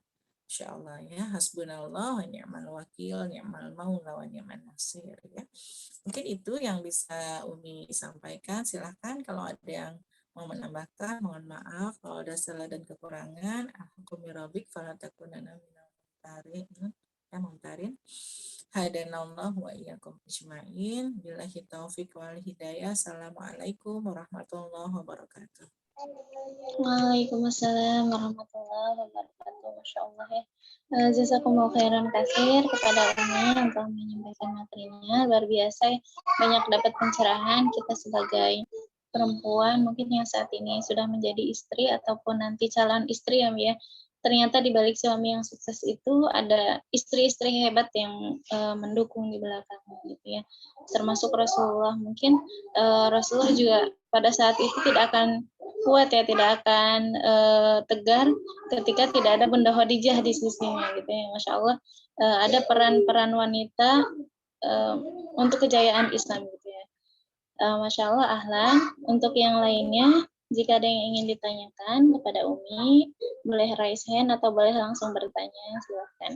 Insya Allah ya, hasbunallah wa ni'mal wakil, ni'mal maula wa ni'man nasir ya. Mungkin itu yang bisa Umi sampaikan. Silahkan kalau ada yang mau menambahkan, mohon maaf kalau ada salah dan kekurangan. Alhamdulillah falatakunana minal mumtarin. Hadanallah wa iyyakum ajmain. Billahi taufiq wal hidayah. Assalamualaikum warahmatullahi wabarakatuh. Waalaikumsalam warahmatullahi wabarakatuh. Masya Allah ya. Jazakumullah khairan kasir kepada Umi yang telah menyampaikan materinya. Luar biasa ya. Banyak dapat pencerahan kita sebagai perempuan mungkin yang saat ini sudah menjadi istri ataupun nanti calon istri ya. Ternyata di balik suami yang sukses itu ada istri-istri hebat yang mendukung di belakangnya gitu ya. Termasuk Rasulullah. Mungkin Rasulullah juga pada saat itu tidak akan kuat ya, tidak akan tegar ketika tidak ada Bunda Khadijah di sisinya gitu ya. Masya Allah ada peran-peran wanita untuk kejayaan Islam gitu ya. Masya Allah, ahlan. Untuk yang lainnya, jika ada yang ingin ditanyakan kepada Umi, boleh raise hand atau boleh langsung bertanya, silakan.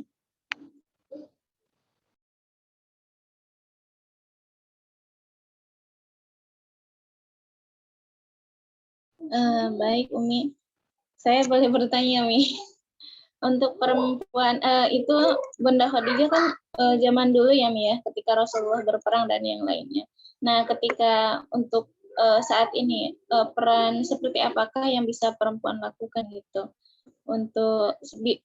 Baik Umi, saya boleh bertanya Umi. Untuk perempuan itu Bunda Khadijah kan zaman dulu ya Mi ya, ketika Rasulullah berperang dan yang lainnya. Nah, ketika untuk saat ini peran seperti apakah yang bisa perempuan lakukan gitu untuk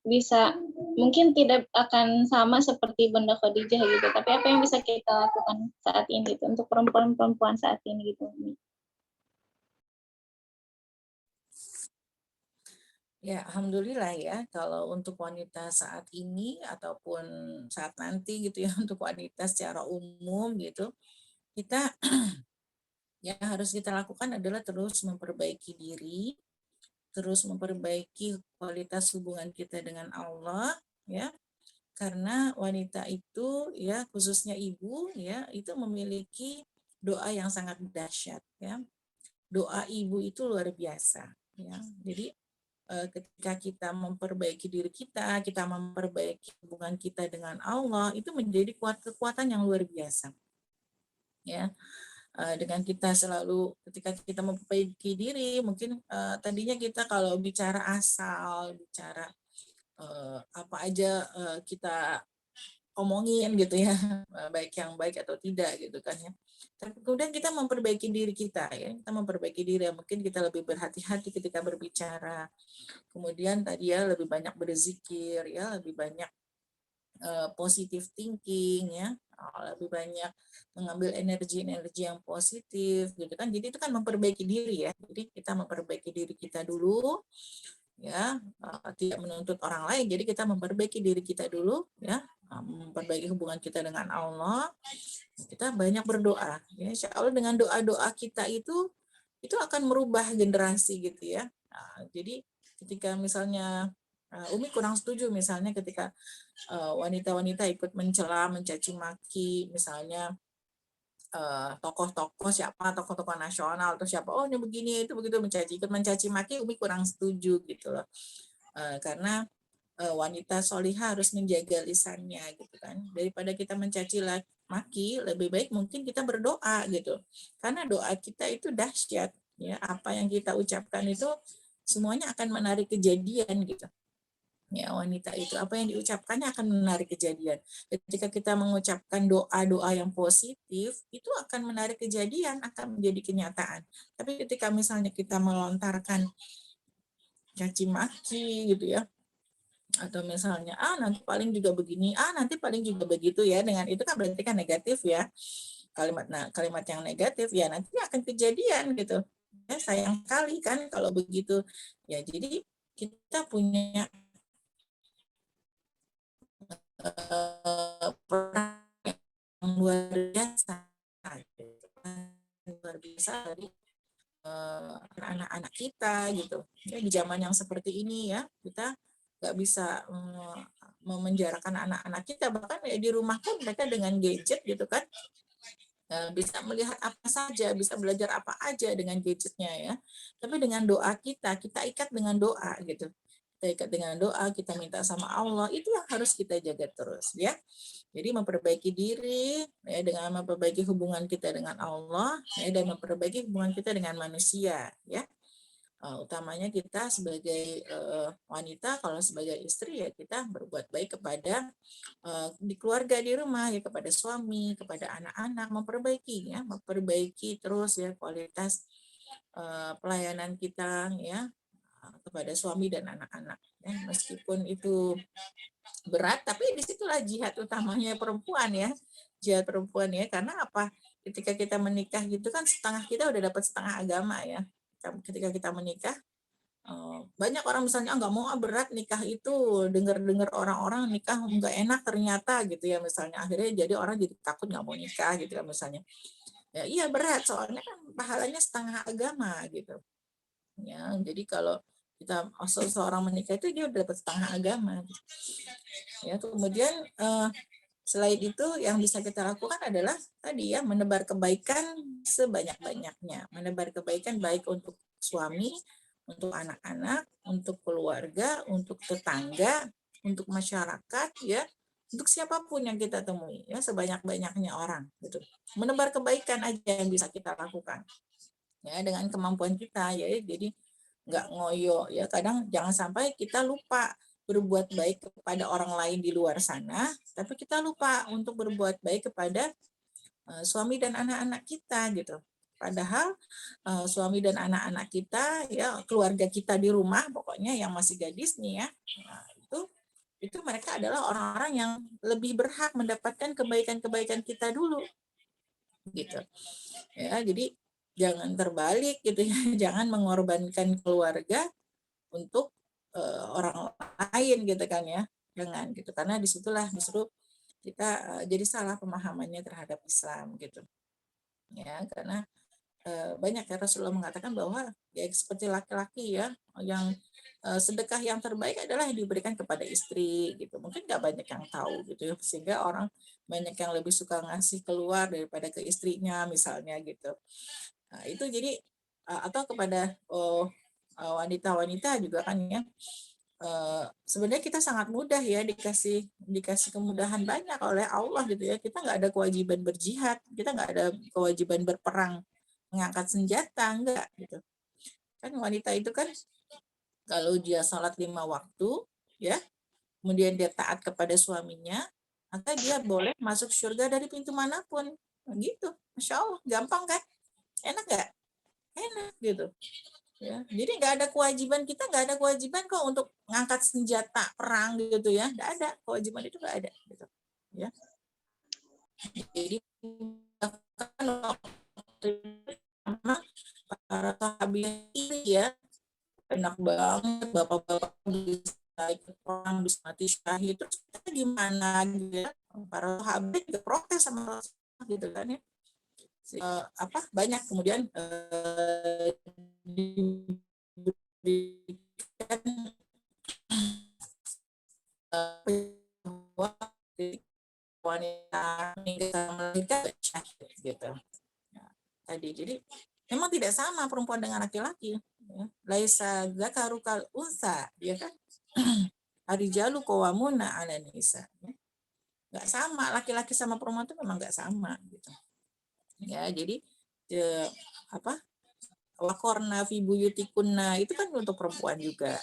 bisa, mungkin tidak akan sama seperti Bunda Khadijah gitu, tapi apa yang bisa kita lakukan saat ini gitu untuk perempuan-perempuan saat ini gitu Mi? Ya, alhamdulillah ya, kalau untuk wanita saat ini ataupun saat nanti gitu ya, untuk wanita secara umum gitu, kita yang harus kita lakukan adalah terus memperbaiki diri, terus memperbaiki kualitas hubungan kita dengan Allah ya. Karena wanita itu ya, khususnya ibu ya, itu memiliki doa yang sangat dahsyat ya. Doa ibu itu luar biasa ya. Jadi ketika kita memperbaiki diri kita memperbaiki hubungan kita dengan Allah, itu menjadi kekuatan yang luar biasa. Ya, dengan kita selalu ketika kita memperbaiki diri, mungkin tadinya kita kalau bicara asal, bicara apa aja kita omongin gitu ya, baik yang baik atau tidak gitu kan ya. Tapi kemudian kita memperbaiki diri kita ya, kita memperbaiki diri ya, mungkin kita lebih berhati-hati ketika berbicara. Kemudian tadi ya lebih banyak berzikir ya, lebih banyak positive thinking ya, lebih banyak mengambil energi-energi yang positif gitu kan. Jadi itu kan memperbaiki diri ya. Jadi kita memperbaiki diri kita dulu ya, tidak menuntut orang lain. Jadi kita memperbaiki diri kita dulu ya, memperbaiki hubungan kita dengan Allah. Kita banyak berdoa ya. Insya Allah dengan doa-doa kita itu akan merubah generasi gitu ya. Jadi ketika misalnya Umi kurang setuju misalnya ketika wanita-wanita ikut mencela, mencaci maki, misalnya tokoh-tokoh siapa, tokoh-tokoh nasional atau siapa, oh ini begini itu begitu ikut mencaci maki, Umi kurang setuju gitu loh. Karena wanita solihah harus menjaga lisannya gitu kan. Daripada kita mencaci maki, lebih baik mungkin kita berdoa gitu. Karena doa kita itu dahsyat ya, apa yang kita ucapkan itu semuanya akan menarik kejadian gitu. Ya, wanita itu apa yang diucapkannya akan menarik kejadian. Ketika kita mengucapkan doa-doa yang positif, itu akan menarik kejadian, akan menjadi kenyataan. Tapi ketika misalnya kita melontarkan caci maki gitu ya, atau misalnya nanti paling juga begini, nanti paling juga begitu ya, dengan itu kan berarti kan negatif ya, kalimat yang negatif ya nanti akan kejadian gitu ya. Sayang sekali kan kalau begitu ya. Jadi kita punya peran yang luar biasa gitu. Luar biasa dari anak-anak kita gitu ya. Di zaman yang seperti ini ya, kita nggak bisa memenjarakan anak-anak kita, bahkan ya di rumah pun mereka dengan gadget gitu kan, bisa melihat apa saja, bisa belajar apa aja dengan gadgetnya ya. Tapi dengan doa kita ikat dengan doa gitu. Kita ikat dengan doa, kita minta sama Allah, itu yang harus kita jaga terus ya. Jadi memperbaiki diri ya, dengan memperbaiki hubungan kita dengan Allah ya, dan memperbaiki hubungan kita dengan manusia ya. Utamanya kita sebagai wanita, kalau sebagai istri ya kita berbuat baik kepada di keluarga, di rumah ya, kepada suami, kepada anak-anak, memperbaiki terus ya kualitas pelayanan kita ya kepada suami dan anak-anak ya. Meskipun itu berat, tapi disitulah jihad utamanya perempuan ya, jihad perempuan ya. Karena apa? Ketika kita menikah gitu kan setengah kita udah dapat setengah agama ya. Ketika kita menikah, banyak orang misalnya nggak mau berat nikah itu, dengar orang-orang nikah nggak enak ternyata gitu ya, misalnya akhirnya jadi orang jadi takut nggak mau nikah gitu kan misalnya ya. Iya berat, soalnya kan pahalanya setengah agama gitu ya. Jadi kalau kita seorang menikah itu dia udah dapat setengah agama ya. Kemudian selain itu yang bisa kita lakukan adalah tadi ya, menebar kebaikan sebanyak-banyaknya, menebar kebaikan baik untuk suami, untuk anak-anak, untuk keluarga, untuk tetangga, untuk masyarakat ya, untuk siapapun yang kita temui ya, sebanyak-banyaknya orang gitu. Menebar kebaikan aja yang bisa kita lakukan ya dengan kemampuan kita ya. Jadi nggak ngoyo ya, kadang jangan sampai kita lupa berbuat baik kepada orang lain di luar sana, tapi kita lupa untuk berbuat baik kepada suami dan anak-anak kita gitu. Padahal suami dan anak-anak kita ya, keluarga kita di rumah pokoknya yang masih gadis nih ya, nah, itu mereka adalah orang-orang yang lebih berhak mendapatkan kebaikan-kebaikan kita dulu gitu ya. Jadi jangan terbalik gitu ya, jangan mengorbankan keluarga untuk orang lain gitu kan ya, jangan gitu. Karena disitulah justru kita jadi salah pemahamannya terhadap Islam gitu ya. Karena banyak ya Rasulullah mengatakan bahwa ya seperti laki-laki ya, yang sedekah yang terbaik adalah yang diberikan kepada istri gitu. Mungkin nggak banyak yang tahu gitu ya, sehingga orang banyak yang lebih suka ngasih keluar daripada ke istrinya misalnya gitu. Nah, itu jadi atau kepada wanita-wanita juga kan ya, sebenarnya kita sangat mudah ya dikasih kemudahan banyak oleh Allah gitu ya. Kita nggak ada kewajiban berjihad, kita nggak ada kewajiban berperang, mengangkat senjata, enggak gitu. Kan wanita itu kan kalau dia sholat 5 waktu, ya, kemudian dia taat kepada suaminya, maka dia boleh masuk surga dari pintu manapun. Gitu, Masya Allah, gampang kan? Enak nggak? Enak gitu. Ya, jadi nggak ada kewajiban, kita nggak ada kewajiban kok untuk ngangkat senjata perang gitu ya, nggak ada kewajiban itu, nggak ada gitu ya. Jadi para sahabat ini ya enak banget, bapak-bapak bisa ikut perang, bisa mati syahid, terus kita gimana gitu ya. Para sahabat juga protes sama Rasulullah gitu kan ya. Banyak kemudian diberikan wanita meninggal syahid gitu. Nah, tadi jadi memang tidak sama perempuan dengan laki-laki. Ya. Laisa zakaru kal unsa, ya kan? Arijalu qawwamuna 'alan nisa. Nggak sama, laki-laki sama perempuan itu memang nggak sama gitu. Ya, jadi wakorna fi buyutikunna itu kan untuk perempuan juga.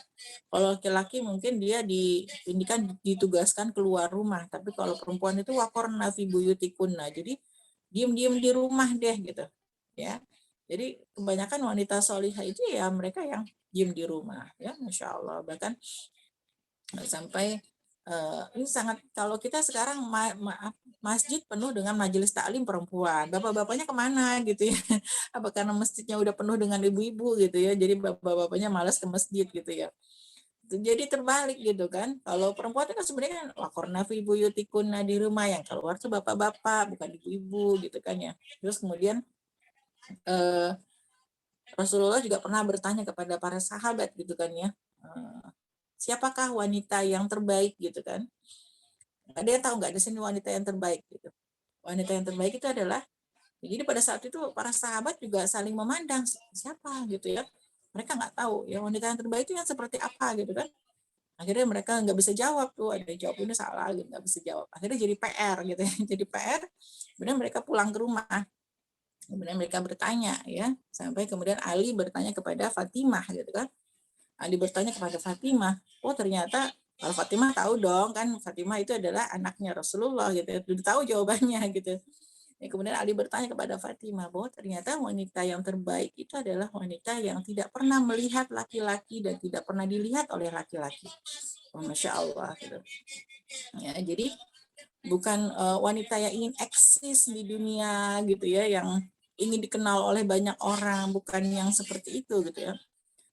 Kalau laki-laki mungkin dia ini kan ditugaskan keluar rumah, tapi kalau perempuan itu wakorna fi buyutikunna. Jadi diam-diam di rumah deh gitu. Ya. Jadi kebanyakan wanita solihah itu ya mereka yang diam di rumah ya, Masya Allah. Bahkan sampai ini sangat, kalau kita sekarang masjid penuh dengan majelis taklim perempuan, bapak-bapaknya kemana gitu ya? Apa karena masjidnya udah penuh dengan ibu-ibu gitu ya, jadi bapak-bapaknya malas ke masjid gitu ya. Jadi terbalik gitu kan. Kalau perempuan itu kan sebenarnya kan wakorna fi buyutikunna, di rumah, yang keluar tuh bapak-bapak bukan ibu-ibu gitu kan ya. Terus kemudian Rasulullah juga pernah bertanya kepada para sahabat gitu kan ya, siapakah wanita yang terbaik gitu kan. Ada yang tahu nggak di sini wanita yang terbaik gitu? Wanita yang terbaik itu adalah, jadi pada saat itu para sahabat juga saling memandang siapa gitu ya. Mereka nggak tahu ya wanita yang terbaik itu yang seperti apa gitu kan. Akhirnya mereka nggak bisa jawab tuh, ada yang jawab ini salah gitu, nggak bisa jawab. Akhirnya jadi PR gitu ya, jadi PR. Kemudian mereka pulang ke rumah. Kemudian mereka bertanya ya, sampai kemudian Ali bertanya kepada Fatimah gitu kan. Ali bertanya kepada Fatimah, oh ternyata kalau Fatimah tahu dong kan, Fatimah itu adalah anaknya Rasulullah gitu, udah tahu jawabannya gitu. Ya, kemudian Ali bertanya kepada Fatimah bahwa ternyata wanita yang terbaik itu adalah wanita yang tidak pernah melihat laki-laki dan tidak pernah dilihat oleh laki-laki. Oh, Masya Allah gitu. Ya, jadi bukan wanita yang ingin eksis di dunia gitu ya, yang ingin dikenal oleh banyak orang, bukan yang seperti itu gitu ya.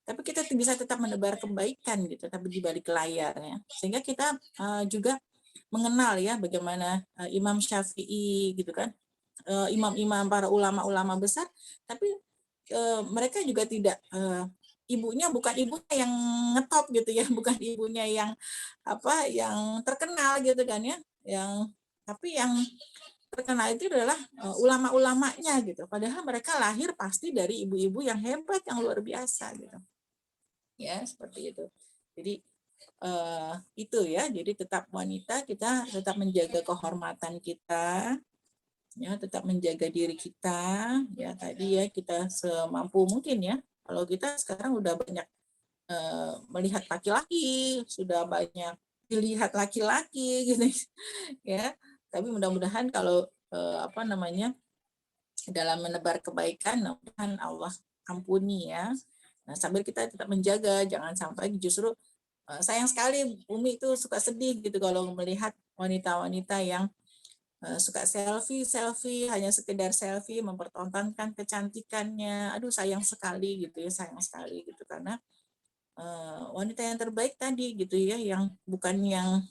Tapi kita bisa tetap menebar kebaikan gitu, tapi di balik layarnya. Sehingga kita juga mengenal ya bagaimana Imam Syafi'i gitu kan, imam-imam para ulama-ulama besar, tapi mereka juga tidak ibunya bukan ibunya yang ngetop gitu ya, bukan ibunya yang yang terkenal gitu kan ya, tapi yang terkenal itu adalah ulama-ulamanya gitu. Padahal mereka lahir pasti dari ibu-ibu yang hebat, yang luar biasa gitu. Ya, seperti itu. Jadi itu ya, jadi tetap wanita, kita tetap menjaga kehormatan kita, ya, tetap menjaga diri kita, ya tadi ya kita semampu mungkin ya. Kalau kita sekarang udah banyak melihat laki-laki, sudah banyak dilihat laki-laki gitu ya. Tapi mudah-mudahan kalau dalam menebar kebaikan, mudah-mudahan Allah ampuni ya. Nah, sambil kita tetap menjaga, jangan sampai justru sayang sekali Umi itu suka sedih gitu kalau melihat wanita-wanita yang suka selfie, hanya sekedar selfie, mempertontonkan kecantikannya. Aduh, sayang sekali gitu ya, sayang sekali gitu, karena wanita yang terbaik tadi gitu ya, yang bukan yang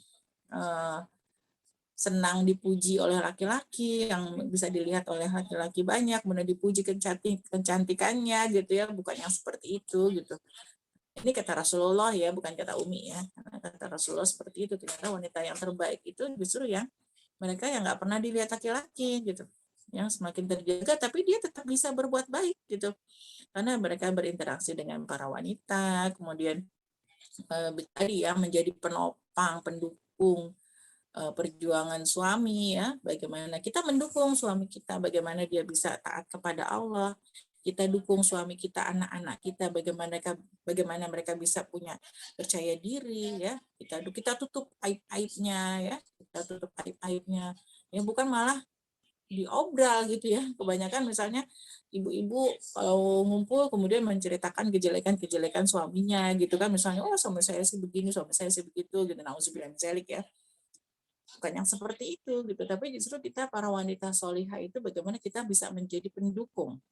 senang dipuji oleh laki-laki, yang bisa dilihat oleh laki-laki banyak, kemudian dipuji kecantikannya gitu ya, bukan yang seperti itu gitu. Ini kata Rasulullah ya, bukan kata Umi ya. Karena kata Rasulullah seperti itu, ternyata wanita yang terbaik itu justru yang mereka yang nggak pernah dilihat laki-laki gitu. yang semakin terjaga, tapi dia tetap bisa berbuat baik gitu, karena mereka berinteraksi dengan para wanita, kemudian tadi ya menjadi penopang, pendukung perjuangan suami ya, bagaimana kita mendukung suami kita, bagaimana dia bisa taat kepada Allah, kita dukung suami kita, anak-anak kita, bagaimana mereka bisa punya percaya diri ya, kita tutup aib-aibnya ya, kita tutup aib-aibnya ya, bukan malah diobral gitu ya. Kebanyakan misalnya ibu-ibu kalau ngumpul kemudian menceritakan kejelekan-kejelekan suaminya gitu kan, misalnya oh suami saya sih begini, suami saya sih begitu gitu, nauzubillah min dzalik ya. Bukan yang seperti itu gitu, tapi justru kita para wanita solihah itu bagaimana kita bisa menjadi pendukung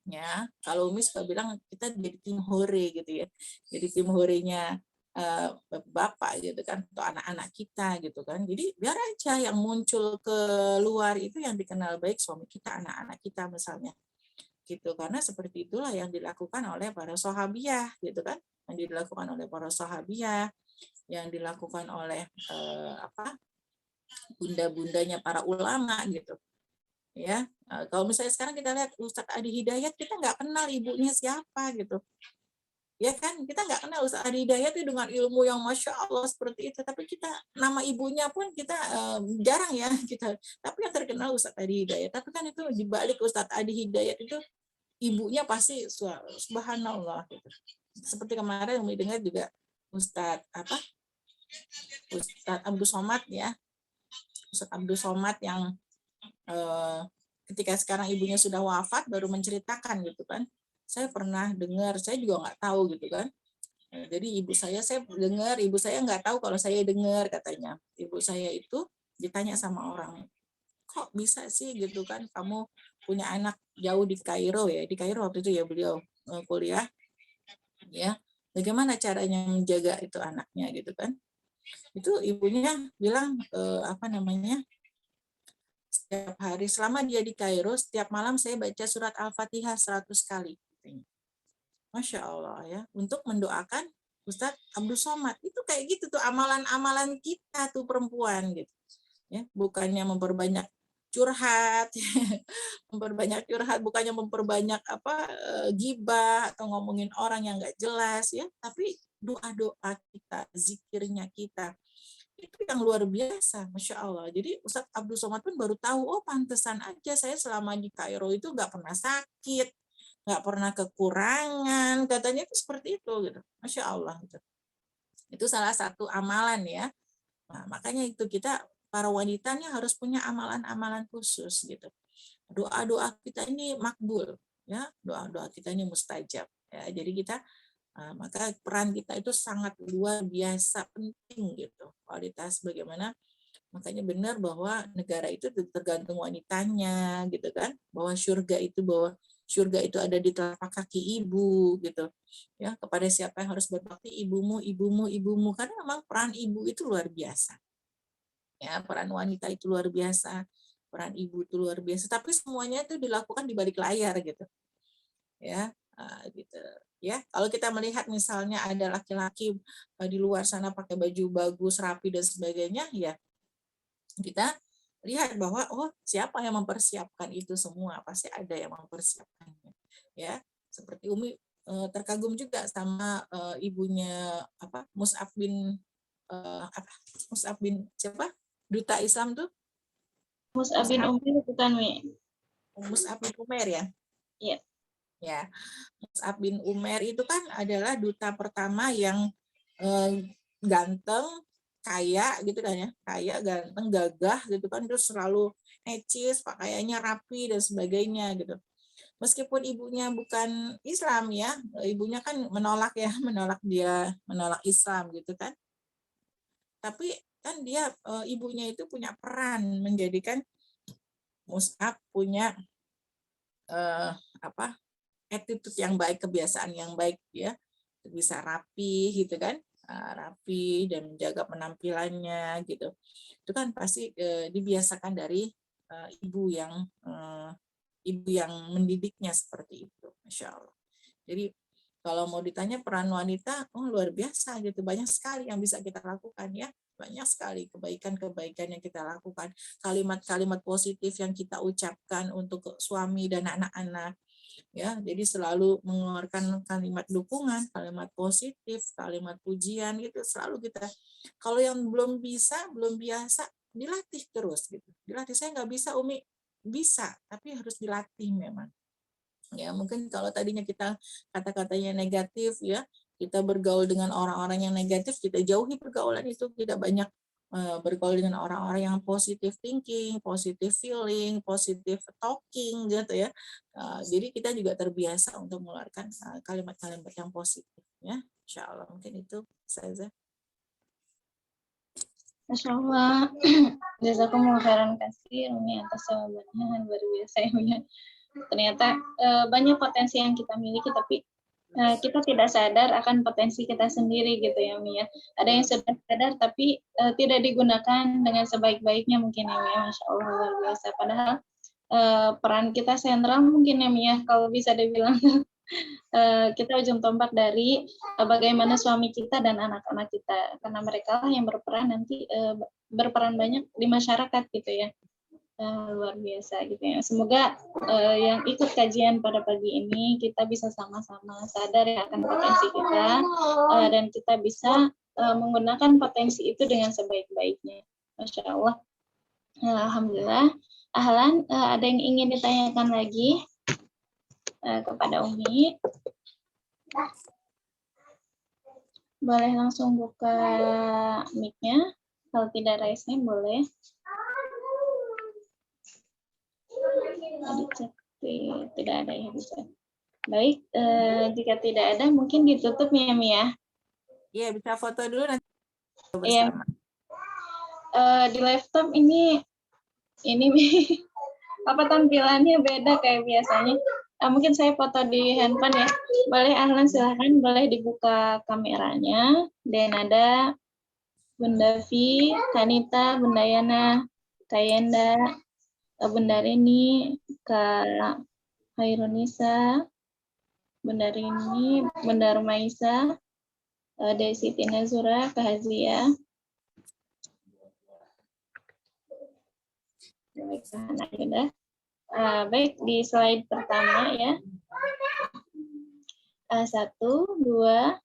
ya. Kalau Umi suka bilang kita jadi tim hore gitu ya, jadi tim horenya bapak gitu kan, atau anak-anak kita gitu kan. Jadi biar aja yang muncul ke luar itu yang dikenal baik suami kita, anak-anak kita misalnya gitu, karena seperti itulah yang dilakukan oleh para sahabiah gitu kan, yang dilakukan oleh para sahabiah, yang dilakukan oleh bunda-bundanya para ulama gitu ya. Kalau misalnya sekarang kita lihat Ustadz Adi Hidayat, kita nggak kenal ibunya siapa gitu ya kan, kita nggak kenal Ustadz Adi Hidayat itu dengan ilmu yang masya Allah seperti itu, tapi kita nama ibunya pun kita jarang ya kita, tapi yang terkenal Ustadz Adi Hidayat, tapi kan itu dibalik Ustadz Adi Hidayat itu ibunya pasti subhanallah gitu. Seperti kemarin yang dengar juga Ustadz Abdul Somad ya, Ustadz Abdul Somad yang ketika sekarang ibunya sudah wafat baru menceritakan gitu kan, saya pernah dengar, saya juga nggak tahu gitu kan. Jadi saya dengar, ibu saya nggak tahu kalau saya dengar, katanya ibu saya itu ditanya sama orang, kok bisa sih gitu kan kamu punya anak jauh di Kairo ya, di Kairo waktu itu ya beliau kuliah ya, bagaimana caranya menjaga itu anaknya gitu kan. Itu ibunya bilang setiap hari selama dia di Kairo, setiap malam saya baca surat Al-Fatihah 100 kali. Masya Allah ya, untuk mendoakan Ustadz Abdul Somad. Itu kayak gitu tuh amalan-amalan kita tuh perempuan gitu. Ya, bukannya memperbanyak curhat, memperbanyak curhat, bukannya memperbanyak gibah atau ngomongin orang yang nggak jelas ya, tapi doa-doa kita, zikirnya kita, itu yang luar biasa, Masya Allah. Jadi Ustadz Abdul Somad pun baru tahu, oh pantesan aja saya selama di Kairo itu nggak pernah sakit, nggak pernah kekurangan, katanya itu seperti itu gitu. Masya Allah gitu. Itu salah satu amalan ya. Nah, makanya itu kita para wanitanya harus punya amalan-amalan khusus gitu. Doa-doa kita ini makbul ya, doa-doa kita ini mustajab ya. Jadi kita maka peran kita itu sangat luar biasa penting gitu. Kualitas bagaimana, makanya benar bahwa negara itu tergantung wanitanya gitu kan, bahwa surga itu ada di telapak kaki ibu gitu ya. Kepada siapa yang harus berbakti, ibumu, ibumu, ibumu, karena memang peran ibu itu luar biasa ya, peran wanita itu luar biasa, peran ibu itu luar biasa, tapi semuanya itu dilakukan di balik layar gitu ya. Gitu ya. Kalau kita melihat misalnya ada laki-laki di luar sana pakai baju bagus, rapi dan sebagainya, ya kita lihat bahwa oh siapa yang mempersiapkan itu semua, pasti ada yang mempersiapkannya ya. Seperti Umi terkagum juga sama ibunya Mus'ab bin Mus'ab bin siapa, duta Islam tuh, Mus'ab bin Umair bukan, Wi? Mus'ab bin Umair ya. Iya. Ya, Mus'ab bin Umair itu kan adalah duta pertama yang ganteng, kaya gitu kan ya, kaya, ganteng, gagah gitu kan, terus selalu necis, pakaiannya rapi dan sebagainya gitu. Meskipun ibunya bukan Islam ya, ibunya kan menolak Islam gitu kan. Tapi kan dia ibunya itu punya peran menjadikan Mus'ab punya attitude yang baik, kebiasaan yang baik ya, bisa rapi gitu kan, rapi dan menjaga penampilannya gitu. Itu kan pasti dibiasakan dari ibu yang mendidiknya seperti itu, Masya Allah. Jadi kalau mau ditanya peran wanita, oh luar biasa gitu, banyak sekali yang bisa kita lakukan ya. Banyak sekali kebaikan-kebaikan yang kita lakukan, kalimat-kalimat positif yang kita ucapkan untuk suami dan anak-anak. Ya, jadi selalu mengeluarkan kalimat dukungan, kalimat positif, kalimat pujian gitu selalu kita. Kalau yang belum bisa, belum biasa, dilatih terus gitu. Dilatih. Saya nggak bisa, Umi. Bisa, tapi harus dilatih memang. Ya, mungkin kalau tadinya kita kata-katanya negatif ya, kita bergaul dengan orang-orang yang negatif, kita jauhi pergaulan itu, tidak banyak bergaul dengan orang-orang yang positive thinking, positive feeling, positive talking gitu ya. Jadi kita juga terbiasa untuk mengeluarkan kalimat-kalimat yang positif ya. Insya Allah mungkin itu saja. Masya Allah, jazakumullah khairan katsir Umi atas jawabannya, luar biasa ya Umi. Ternyata banyak potensi yang kita miliki, tapi kita tidak sadar akan potensi kita sendiri gitu ya Umi ya. Ada yang sudah sadar tapi tidak digunakan dengan sebaik-baiknya mungkin ya Umi ya. Masya Allah, luar biasa. Padahal peran kita sentral mungkin ya Umi ya, kalau bisa dibilang. Kita ujung tombak dari bagaimana suami kita dan anak-anak kita, karena mereka lah yang berperan nanti berperan banyak di masyarakat gitu ya. Luar biasa gitu ya. Semoga yang ikut kajian pada pagi ini kita bisa sama-sama sadar ya akan potensi kita dan kita bisa menggunakan potensi itu dengan sebaik-baiknya. Masya Allah. Alhamdulillah. Ahlan, ada yang ingin ditanyakan lagi kepada Umi? Boleh langsung buka mic-nya. Kalau tidak raise name boleh. Tidak ada ya bisa. Baik, jika tidak ada mungkin ditutup ya Mi ya. Iya, bisa foto dulu nanti bersama. Di laptop ini apa tampilannya beda kayak biasanya. Mungkin saya foto di handphone ya. Boleh Ahlan, silahkan boleh dibuka kameranya. Dan ada Bunda Vi, Kanita, Bunda Yana, Kayenda, Bunda Rini, Kak Hairunisa, Bunda Rini, Bunda Rumaisa, Desi Tinazura, Kak Hazia. Baik, di slide pertama ya. 1, 2,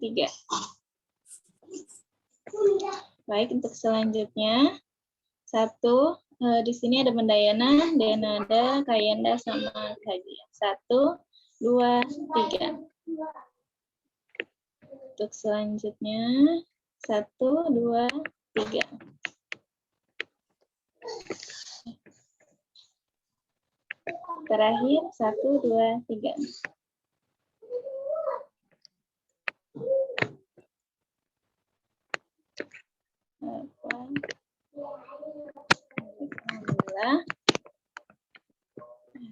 3. Baik, untuk selanjutnya 1, di sini ada Bunda Yana, Denada, Kayenda sama Kadia. 1, 2, 3. Untuk selanjutnya 1, 2, 3. Terakhir 1, 2, 3. Alhamdulillah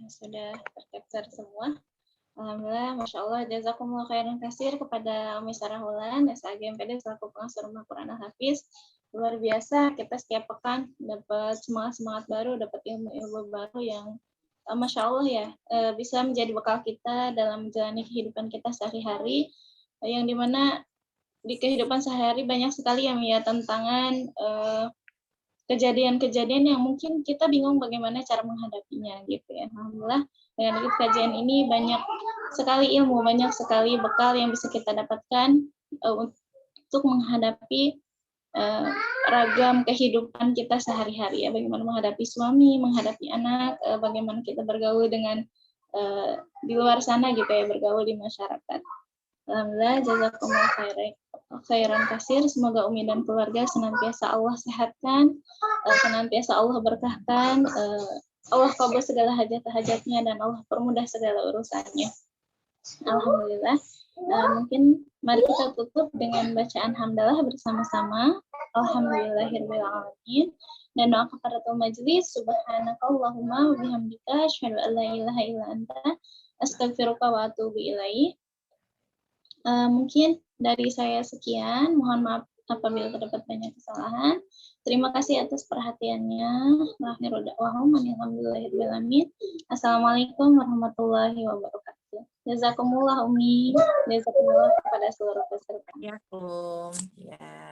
sudah tercapture semua. Alhamdulillah, Masya Allah, jazakumullah khairan katsir kepada Umi Sarahulan, SAGMPD selaku pengasuh Rumah Quran Al-Hafiz. Luar biasa, kita setiap pekan dapat semangat-semangat baru, dapat ilmu-ilmu baru yang Masya Allah ya, bisa menjadi bekal kita dalam menjalani kehidupan kita sehari-hari, yang dimana di kehidupan sehari-hari banyak sekali yang ya tantangan, kejadian-kejadian yang mungkin kita bingung bagaimana cara menghadapinya gitu ya. Alhamdulillah dengan ikut kajian ini banyak sekali ilmu, banyak sekali bekal yang bisa kita dapatkan untuk menghadapi ragam kehidupan kita sehari-hari ya, bagaimana menghadapi suami, menghadapi anak, bagaimana kita bergaul dengan di luar sana gitu ya, bergaul di masyarakat. Alhamdulillah, jazakumullah khairan katsir. Semoga Umi dan keluarga senantiasa Allah sehatkan, senantiasa Allah berkahkan, Allah kabul segala hajat-hajatnya dan Allah permudah segala urusannya. Alhamdulillah. Mungkin mari kita tutup dengan bacaan hamdalah bersama-sama. Alhamdulillahirabbil alamin. Dan doa kafaratul majelis, subhanakallahumma wa bihamdika asyhadu an la ilaha illa anta astaghfiruka wa atubu ilaik. Mungkin dari saya sekian, mohon maaf apabila terdapat banyak kesalahan. Terima kasih atas perhatiannya. Assalamualaikum warahmatullahi wabarakatuh. Jazakumullah Umi. Jazakumullah kepada seluruh peserta. Ya, ya.